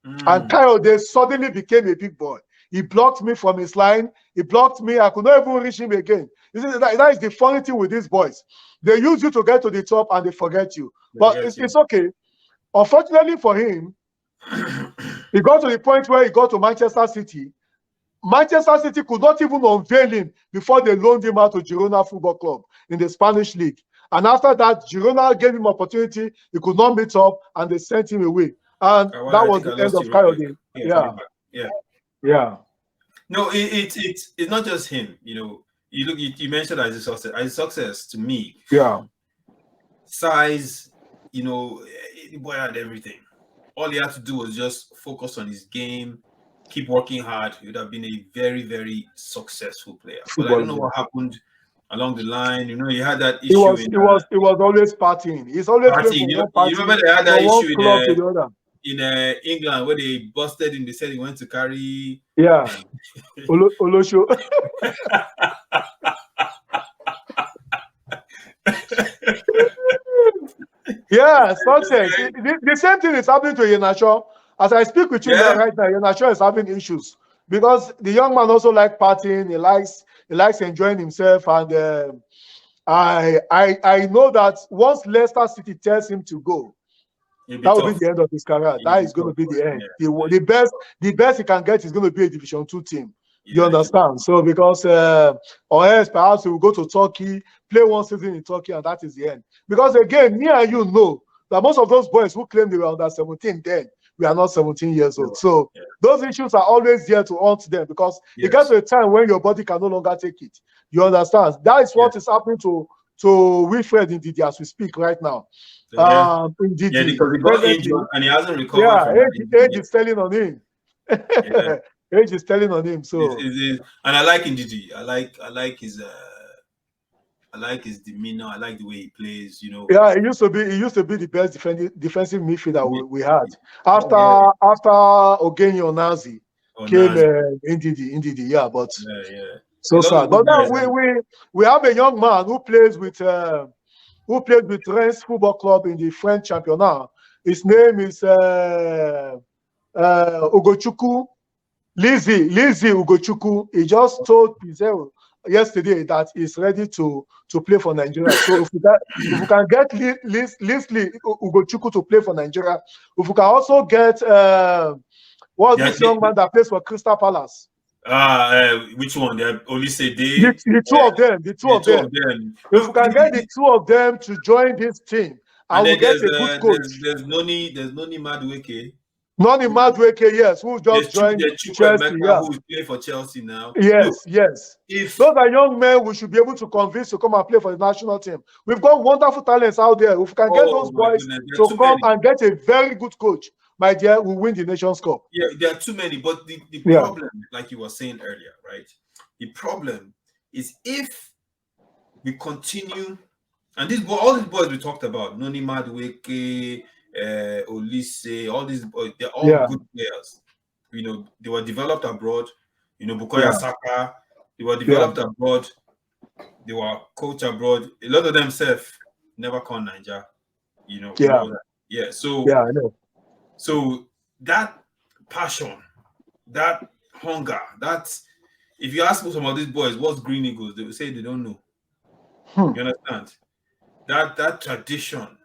And Kyle suddenly became a big boy. He blocked me from his line. He blocked me. I could not even reach him again. You see, that is the funny thing with these boys. They use you to get to the top and they forget you. But it's okay. Unfortunately for him, he got to the point where he got to Manchester City. Manchester City could not even unveil him before they loaned him out to Girona Football Club in the Spanish league. And after that, Girona gave him opportunity. He could not meet up, and they sent him away. And that was the end of Kayode. Yeah. No, it's not just him. You mentioned as a success to me. Yeah. Size, the boy had everything. All he had to do was just focus on his game, keep working hard. He would have been a very, very successful player. But I don't know what happened along the line. He had that issue. He was always partying. He's always partying. You remember they had that issue in England where they busted him. They said he went to carry. Yeah. Olosho. Yeah, success. The same thing is happening to Iheanacho. As I speak with you right now, Iheanacho is having issues because the young man also likes partying. He likes enjoying himself, and I know that once Leicester City tells him to go, that will be the end of his career. That is going to be the end. The best he can get is going to be a Division 2 team. You understand? So because or else perhaps he will go to Turkey, play one season in Turkey, and that is the end. Because again, me and you know that most of those boys who claim they were under 17 then, we are not 17 years old. So those issues are always there to haunt them because it gets to a time when your body can no longer take it. You understand? That is what is happening to Wilfred Ndidi as we speak right now. Ndidi, because he got injured and he hasn't recovered. Yeah, age is telling on him. Age is telling on him. So and I like Ndidi. I like his demeanor. I like the way he plays. Yeah, he used to be the best defensive midfielder we had. After Ogenyi Onazi came Ndidi. Yeah, but so sad. But now we have a young man who plays with Reims Football Club in the French Championnat. His name is Ugochukwu. Lizzie Ugochukwu. He just told Pizarro yesterday that he's ready to play for Nigeria. So if we can get Lizzie Ugochukwu to play for Nigeria, if we can also get this young man that plays for Crystal Palace. Which one? They only say the two of them. If we can get the two of them to join this team, I will get a good coach. There's Noni Madueke. Noni Madueke, yes, who just joined Chelsea. Who is playing for Chelsea now. Yes. If those are young men, we should be able to convince to come and play for the national team. We've got wonderful talents out there. If we can get those boys to come and get a very good coach, my dear, we win the Nations Cup. Yeah, there are too many, but the problem, like you were saying earlier, right? The problem is if we continue, and all these boys we talked about, Noni Madueke, Olise, all these boys, they're all good players. They were developed abroad. Bukayo Saka, they were developed abroad. They were coached abroad. A lot of them never come Nigeria. I know. So that passion, that hunger, if you ask some of these boys what's Green Eagles, they will say they don't know. You understand? That tradition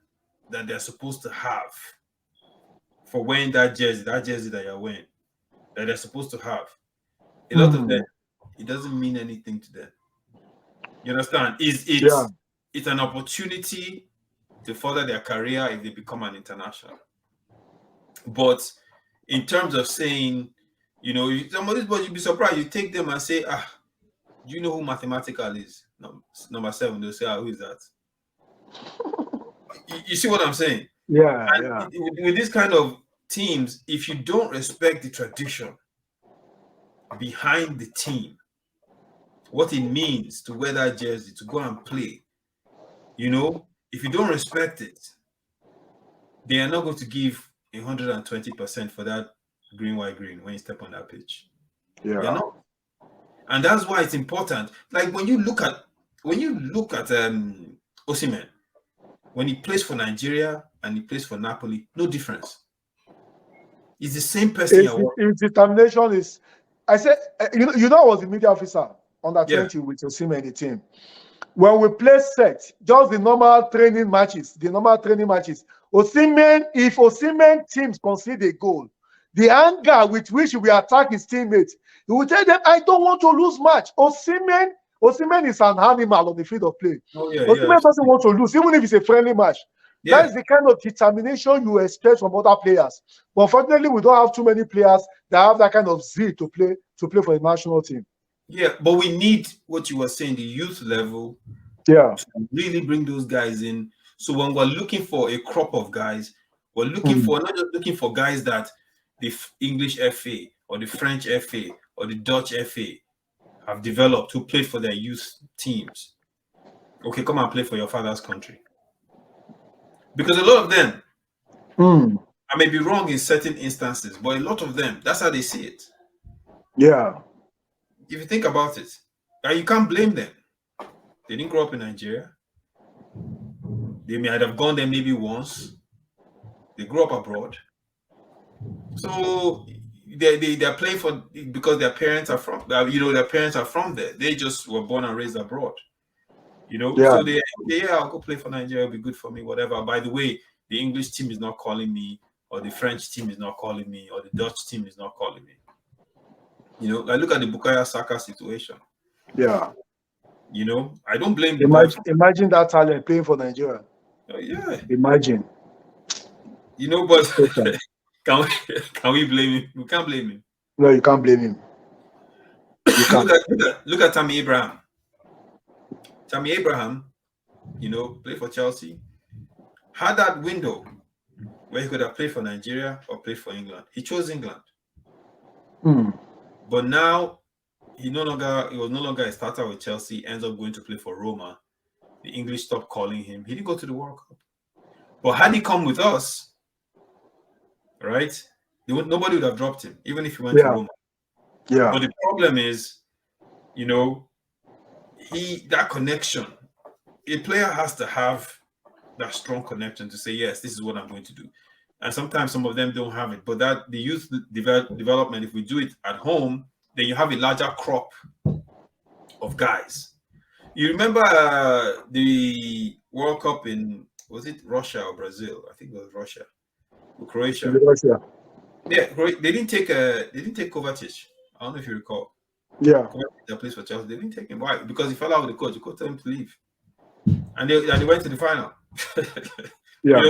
that they're supposed to have for wearing that jersey that you're wearing, that they're supposed to have. A lot of them, it doesn't mean anything to them. You understand? It's an opportunity to further their career if they become an international. But in terms of saying, some of these boys, you'd be surprised. You take them and say, do you know who Mathematical is? Number 7. They'll say, who is that? You see what I'm saying? Yeah. With this kind of teams, if you don't respect the tradition behind the team, what it means to wear that jersey, to go and play, if you don't respect it, they are not going to give 120% for that green, white, green when you step on that pitch. Yeah. And that's why it's important. Like when you look at Osimhen, when he plays for Nigeria and he plays for Napoli, no difference. It's the same person. His determination is. I said, I was the media officer under 20 with Osimhen in the team. When we play set, just the normal training matches, Osimhen, if Osimhen teams concede a goal, the anger with which we attack his teammates He will tell them, I don't want to lose match. Osimhen is an animal on the field of play. Oh yeah, Osimhen doesn't want to lose, even if it's a friendly match. yeah. That is the kind of determination you expect from other players. But unfortunately, we don't have too many players that have that kind of zeal to play for the national team. Yeah, but we need what you were saying, the youth level. Yeah. To really bring those guys in. So when we're looking for a crop of guys, we're looking for not just looking for guys that the English FA or the French FA or the Dutch FA have developed who play for their youth teams. Okay, come and play for your father's country. Because a lot of them, I may be wrong in certain instances, but a lot of them, that's how they see it. Yeah. If you think about it, and you can't blame them. They didn't grow up in Nigeria. They might have gone there maybe once. They grew up abroad. So they're playing for because their parents are from their parents are from there. They just were born and raised abroad. So I'll go play for Nigeria, it'll be good for me, whatever. By the way, the English team is not calling me, or the French team is not calling me, or the Dutch team is not calling me. I look at the Bukayo Saka situation. Yeah. I don't blame the imagine that talent playing for Nigeria. Oh, yeah. Imagine. But can we blame him? We can't blame him. No, you can't blame him. Look at Tammy Abraham. Tammy Abraham, played for Chelsea, had that window where he could have played for Nigeria or played for England. He chose England. But now he was no longer a starter with Chelsea, ends up going to play for Roma. The English stopped calling him. He didn't go to the World Cup. But had he come with us, right, nobody would have dropped him, even if he went to Roma. Yeah. But the problem is, that connection, a player has to have that strong connection to say, yes, this is what I'm going to do. And sometimes some of them don't have it. But that the youth development, if we do it at home, then you have a larger crop of guys. You remember the World Cup in, was it Russia or Brazil? I think it was Russia or Croatia. Yeah, they didn't take Kovacic. I don't know if you recall. Yeah, that plays for Chelsea. They didn't take him. Why? Because he fell out with the coach. The coach told him to leave, and they went to the final.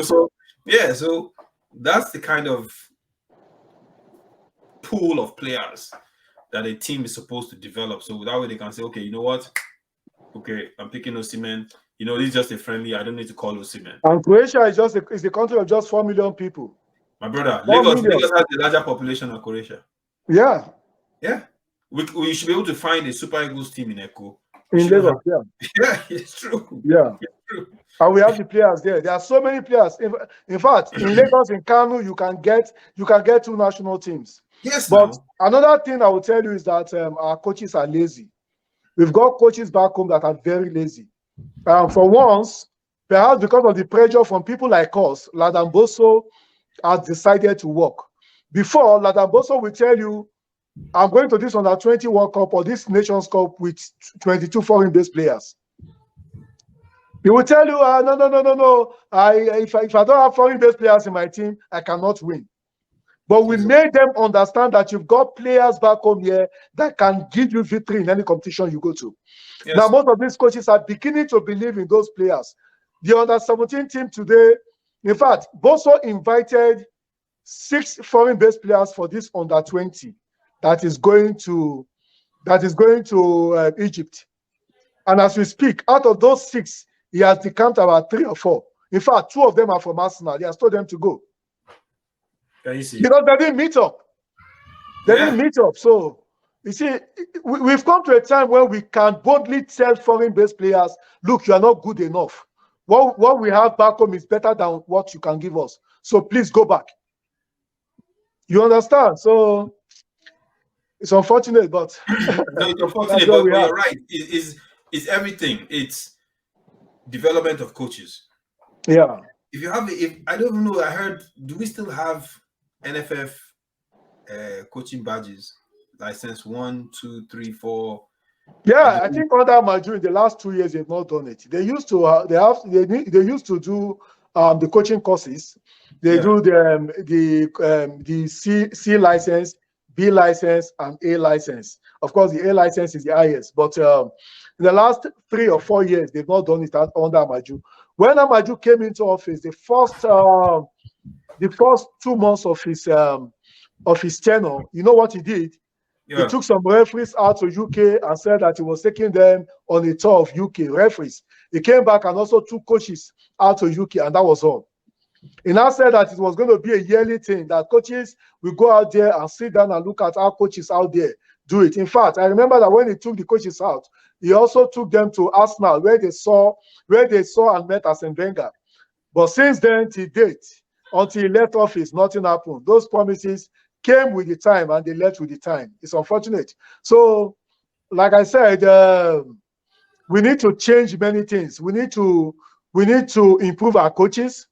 So that's the kind of pool of players that a team is supposed to develop. So that way they can say, okay, you know what? Okay, I'm picking Osimhen. This is just a friendly. I don't need to call Osimhen. And Croatia is a country of just 4 million people. My brother, Lagos has a larger population than Croatia. Yeah. Yeah. We should be able to find a Super Eagles team in Eko. In Lagos, yeah. Yeah, it's true. Yeah. It's true. And we have the players there. There are so many players. In fact, in Lagos, in Kano, you can get 2 national teams. Yes. But another thing I will tell you is that our coaches are lazy. We've got coaches back home that are very lazy. For once, perhaps because of the pressure from people like us, Ladamboso has decided to work. Before, Ladamboso will tell you, I'm going to this under-20 World Cup or this Nations Cup with 22 foreign-based players. He will tell you, no. If I don't have foreign-based players in my team, I cannot win. But we made them understand that you've got players back home here that can give you victory in any competition you go to. Yes. Now, most of these coaches are beginning to believe in those players. The under-17 team today, in fact, Boso invited 6 foreign-based players for this under-20 that is going to Egypt. And as we speak, out of those 6, he has decamped about 3 or 4. In fact, 2 of them are from Arsenal. He has told them to go. Can you see? Because they didn't meet up. They didn't meet up. So, you see, we've come to a time where we can boldly tell foreign-based players, look, you are not good enough. What we have back home is better than what you can give us. So please go back. You understand? So it's unfortunate, but no, it's unfortunate, but you're right. It's everything. It's development of coaches. Yeah. If I don't even know, I heard, do we still have NFF coaching badges? License 1, 2, 3, 4. Yeah, I think under Maju in the last 2 years they've not done it. They used to they used to do the coaching courses. They do the C license, B license, and A license. Of course, the A license is the highest, but in the last 3 or 4 years, they've not done it under Amaju. When Amaju came into office, the first 2 months of his tenure, you know what he did? Yeah. He took some referees out to UK and said that he was taking them on a tour of UK referees. He came back and also took coaches out to UK, and that was all. He now said that it was going to be a yearly thing, that coaches will go out there and sit down and look at how coaches out there do it. In fact, I remember that when he took the coaches out, he also took them to Arsenal, where they saw and met Arsene Wenger. But since then, till date, until he left office, nothing happened. Those promises came with the time and they left with the time. It's unfortunate. So, like I said, we need to change many things. We need to improve our coaches.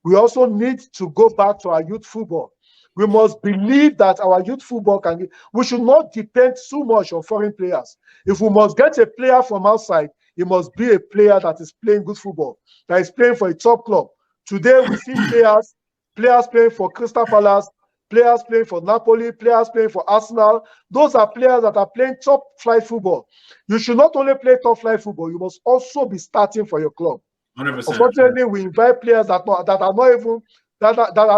We also need to go back to our youth football. We must believe that our youth football can. We should not depend too much on foreign players. If we must get a player from outside, it must be a player that is playing good football, that is playing for a top club. Today we see players playing for Crystal Palace, players playing for Napoli, players playing for Arsenal. Those are players that are playing top flight football. You should not only play top flight football, you must also be starting for your club. 100%. Unfortunately, we invite players that are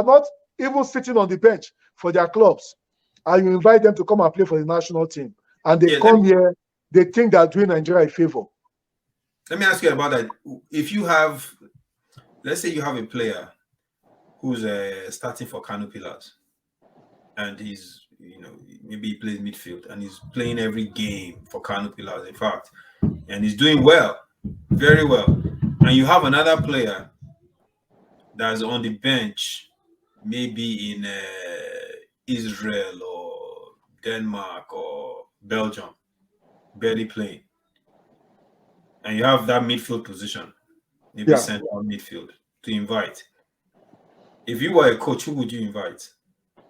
not even sitting on the bench for their clubs, and you invite them to come and play for the national team, and they come here, they think they're doing Nigeria a favor. Let me ask you about that. If you have, let's say you have a player who's starting for Kano Pillars, and he's, maybe he plays midfield, and he's playing every game for Kano Pillars, in fact, and he's doing well, very well. And you have another player that's on the bench, maybe in Israel or Denmark or Belgium, barely playing. And you have that midfield position, maybe central midfield, to invite. If you were a coach, who would you invite?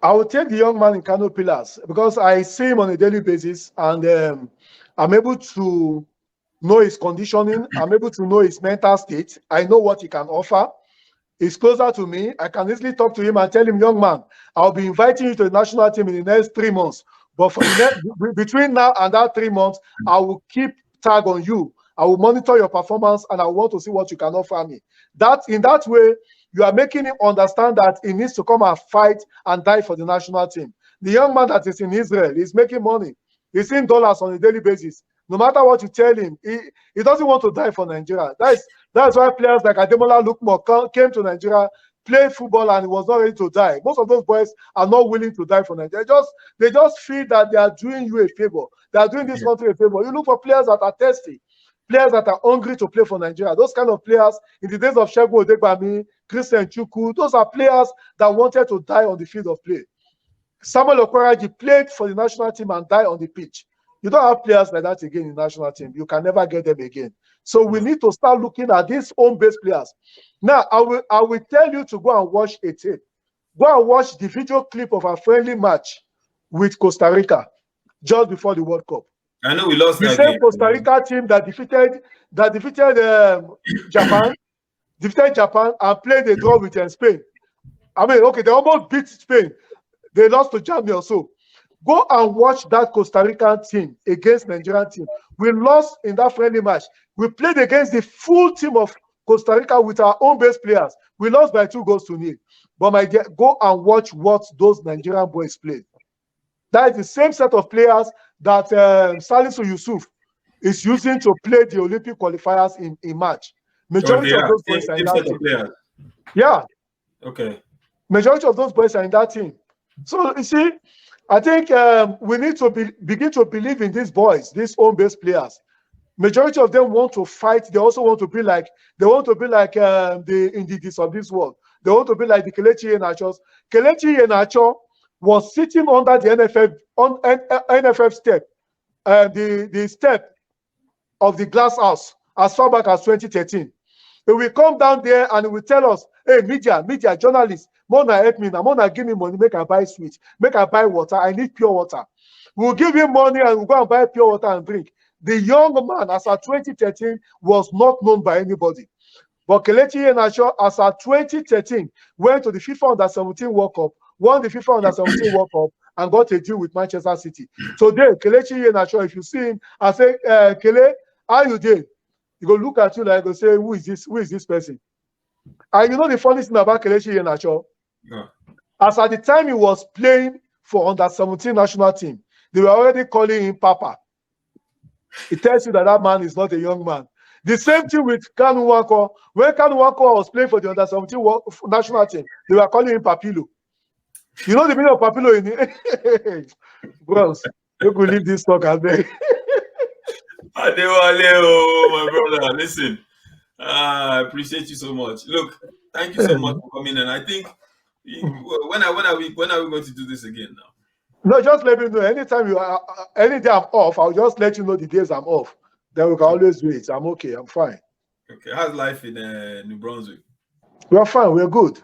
I would take the young man in Kano Pillars because I see him on a daily basis, and I'm able to know his conditioning. I'm able to know his mental state. I know what he can offer. He's closer to me. I can easily talk to him and tell him, young man, I'll be inviting you to the national team in the next 3 months. But for between now and that 3 months, I will keep tag on you. I will monitor your performance, and I want to see what you can offer me. In that way, you are making him understand that he needs to come and fight and die for the national team. The young man that is in Israel is making money. He's in dollars on a daily basis. No matter what you tell him, he doesn't want to die for Nigeria. That's why players like Ademola Lookman came to Nigeria, played football, and he was not ready to die. Most of those boys are not willing to die for Nigeria. They just feel that they are doing you a favor. They are doing this country a favor. You look for players that are thirsty, players that are hungry to play for Nigeria. Those kind of players, in the days of Segun Odegbami, Christian Chukwu, those are players that wanted to die on the field of play. Samuel Okoroji played for the national team and died on the pitch. You don't have players like that again in the national team. You can never get them again. So we need to start looking at these home-based players. Now, I will tell you to go and watch a tape. Go and watch the video clip of a friendly match with Costa Rica just before the World Cup. I know we lost the that same game. Costa Rica team that defeated Japan and played a draw with Spain. I mean, okay, they almost beat Spain. They lost to Germany or so. Go and watch that Costa Rican team against Nigerian team. We lost in that friendly match. We played against the full team of Costa Rica with our own base players. We lost by 2-0. But my dear, go and watch what those Nigerian boys played. That is the same set of players that Salisu Yusuf is using to play the Olympic qualifiers in March. Majority of those boys are in that team. Yeah. Okay. Majority of those boys are in that team. So you see, I think we need to begin to believe in these boys, these home-based players. Majority of them want to fight. They also want to be like the individuals of this world. They want to be like the Kelechi Iheanachos. Kelechi Iheanacho was sitting under the NFF step, the step of the glass house as far back as 2013. He will come down there and he will tell us, hey, media, journalists, Mona help me now. Mona give me money, make I buy sweet, make I buy water. I need pure water. We'll give him money and we'll go and buy pure water and drink. The young man, as at 2013, was not known by anybody. But Kelechi Iheanacho, as at 2013, went to the FIFA Under-17 World Cup, won the FIFA Under-17 World Cup, and got a deal with Manchester City. Today, Kelechi Iheanacho, if you see him, I say, Kele, how you did? He go look at you like, go say, who is this? Who is this person? And you know the funny thing about Kelechi Iheanacho? Yeah. As at the time he was playing for under-17 national team, they were already calling him Papa. It tells you that that man is not a young man. The same thing with Kanu Nwankwo. When Kanu Nwankwo was playing for the under-17 national team, they were calling him Papilo. You know the meaning of Papilo in it? Bros, you could leave this talk, I beg. Adewale, oh, my brother, listen. I appreciate you so much. Look, thank you so much for coming. And I think when are we going to do this again now? No, just let me know. Anytime you are, any day I'm off, I'll just let you know the days I'm off. Then we can always wait. I'm okay. I'm fine. Okay. How's life in New Brunswick? We're fine. We're good.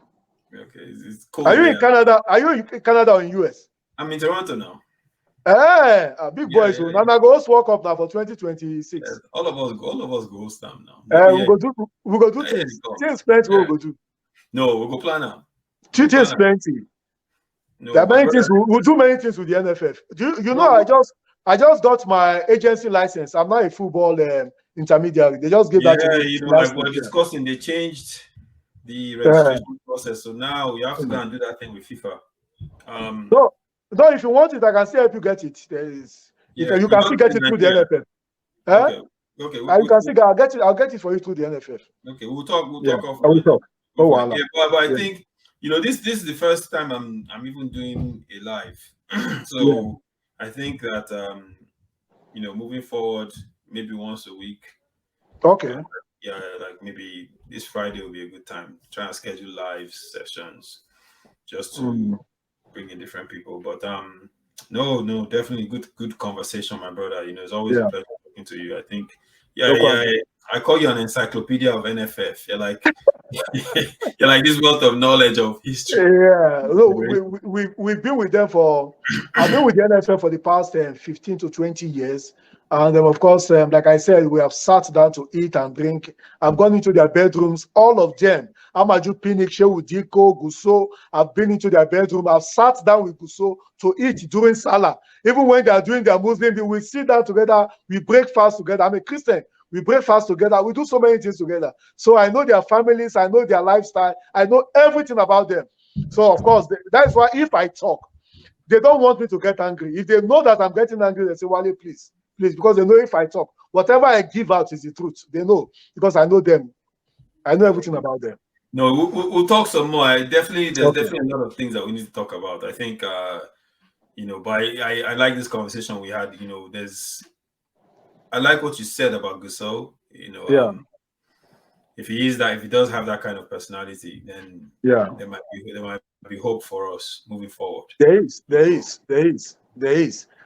Okay. It's cold. Are you in Canada? Are you in Canada or in US? I'm in Toronto now. Hey, big boys. And I go host World Cup now for 2026. Yes, all of us go host them now. We go do things. Things plenty. We'll go do. No, we'll go plan now. Things plenty. No, there are many things. We'll do many things with the NFF. You know, I just got my agency license. I'm not a football intermediary. They just gave that to me. You know, like we're discussing, they changed the registration process. So now you have to go and do that thing with FIFA. No, if you want it, I can still help you get it. There is, you can still get it through the NFF. Okay. You can still get it. I'll get it for you through the NFF. Okay, we'll talk. We'll talk. Oh, wow. Yeah, but I think this is the first time I'm even doing a live. So I think that moving forward, maybe once a week. Okay. Like maybe this Friday will be a good time. Try and schedule live sessions just to bring in different people. But no, definitely good conversation, my brother. It's always a pleasure talking to you. I think I call you an encyclopedia of NFF. You're like you're like this wealth of knowledge of history. Yeah, look, we've been with them I've been with the NFF for the past 15 to 20 years. And of course, like I said, we have sat down to eat and drink. I've gone into their bedrooms, all of them. Amaju Pinnick, Shehu Diko, Gusau. I've been into their bedroom. I've sat down with Gusau to eat during Salah. Even when they are doing their Muslim, we sit down together, we break fast together. I'm a Christian. We break fast together. We do so many things together. So I know their families. I know their lifestyle. I know everything about them. So, of course, that's why if I talk, they don't want me to get angry. If they know that I'm getting angry, they say, Wale, please, because they know if I talk, whatever I give out is the truth. They know because I know them. I know everything about them. No, we'll talk some more. There's definitely a lot of things that we need to talk about. I think, but I like this conversation we had. I like what you said about Gusau. If he does have that kind of personality, then there might be hope for us moving forward. There is.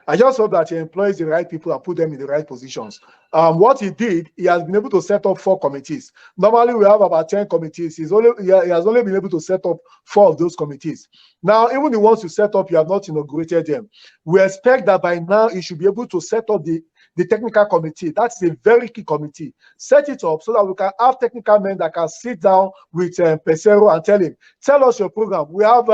I just hope that he employs the right people and put them in the right positions. What he did, he has been able to set up 4 committees. Normally, we have about 10 committees. He has only been able to set up 4 of those committees. Now, even the ones you set up, you have not inaugurated them. We expect that by now, he should be able to set up the technical committee. That's a very key committee. Set it up so that we can have technical men that can sit down with Pesero and tell us your program. We have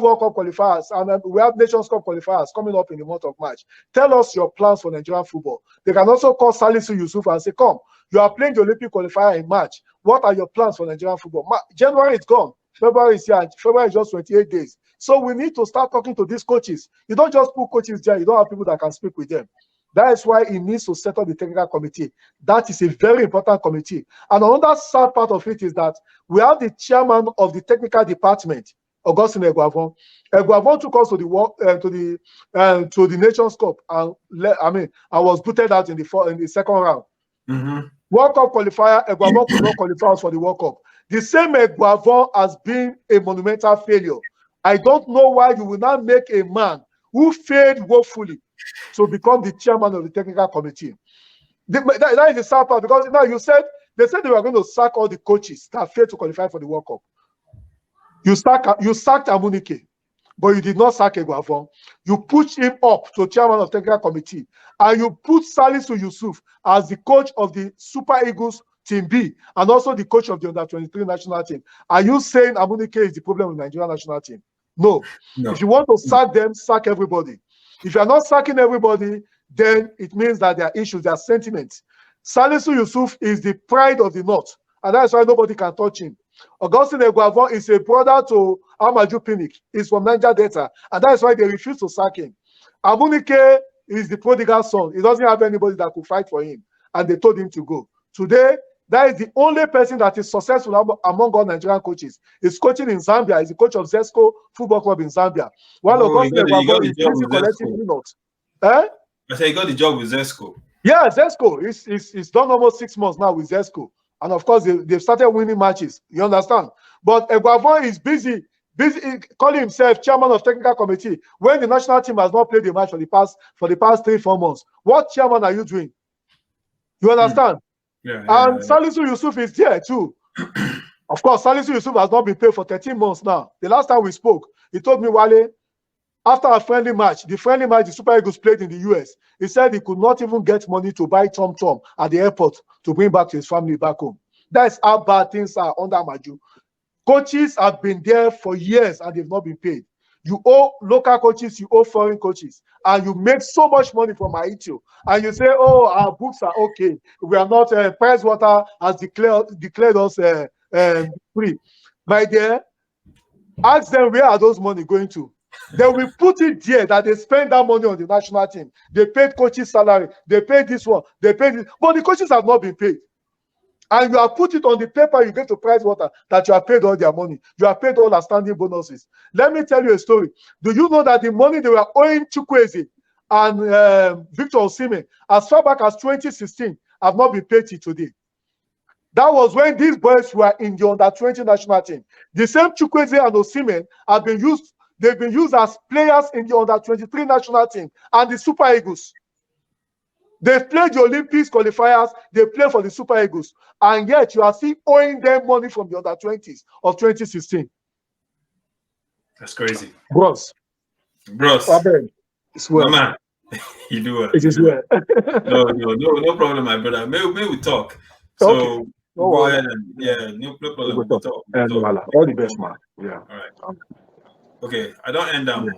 World Cup qualifiers and we have Nations Cup qualifiers coming up in the month of March. Tell us your plans for Nigerian football. They can also call Salisu Yusuf and say, come, you are playing the Olympic qualifier in March. What are your plans for Nigerian football? January is gone. February is here. February is just 28 days. So we need to start talking to these coaches. You don't just put coaches there. You don't have people that can speak with them. That is why he needs to set up the technical committee. That is a very important committee. And another sad part of it is that we have the chairman of the technical department, Augustine Egwavon. Egwavon took us to the Nations Cup and was booted out in the second round. World Cup qualifier, Egwavon could not qualify us for the World Cup. The same Egwavon has been a monumental failure. I don't know why you will not make a man who failed woefully to become the chairman of the technical committee. That is the sad part, because now they said they were going to sack all the coaches that failed to qualify for the World Cup. You sacked Amunike, but you did not sack Egwavon. You pushed him up to chairman of technical committee, and you put Salisu Yusuf as the coach of the Super Eagles Team B and also the coach of the Under-23 national team. Are you saying Amunike is the problem with the Nigerian national team? No. No. If you want to sack them, sack everybody. If you're not sacking everybody, then it means that there are issues, there are sentiments. Salisu Yusuf is the pride of the North, and that's why nobody can touch him. Augustine Eguavon is a brother to Amaju Pinnick. He's from Niger Delta, and that's why they refuse to sack him. Amunike is the prodigal son. He doesn't have anybody that could fight for him, and they told him to go. Today, that is the only person that is successful among all Nigerian coaches. He's coaching in Zambia. He's the coach of Zesco Football Club in Zambia. While Augustine Eguavon is busy collecting peanuts. I said he got the job with Zesco. Yeah, Zesco. He's done almost 6 months now with Zesco. And of course, they've started winning matches. You understand? But Eguavon is busy calling himself chairman of technical committee when the national team has not played the match for the past 3-4 months. What chairman are you doing? You understand? And Salisu Yusuf is there too. Of course, Salisu Yusuf has not been paid for 13 months now. The last time we spoke, he told me, Wale, after a friendly match, the Super Eagles played in the US, he said he could not even get money to buy Tom Tom at the airport to bring back to his family back home. That's how bad things are under Amaju. Coaches have been there for years and they've not been paid. You owe local coaches, you owe foreign coaches, and you make so much money from Ekiyor. And you say, oh, our books are okay. We are not, Pricewater has declared us free. My dear, ask them where are those money going to? They will put it there that they spend that money on the national team. They paid coaches' salary. They paid this one. They paid this. But the coaches have not been paid. And you have put it on the paper you get to Pricewater that you have paid all their money. You have paid all outstanding bonuses. Let me tell you a story. Do you know that the money they were owing Chukwueze and Victor Osimhen as far back as 2016 have not been paid till today? That was when these boys were in the under-20 national team. The same Chukwueze and Osimhen have been used. They've been used as players in the under-23 national team and the Super Eagles. They've played the Olympics qualifiers. They play for the Super Eagles. And yet you are still owing them money from the under-20s of 2016. That's crazy. Bros. It's well. Man, you do it. It is well. No problem, my brother. Maybe we talk. So okay. Go ahead and no problem. We'll talk. All the best, man. Yeah. All right. Okay, I don't end that more.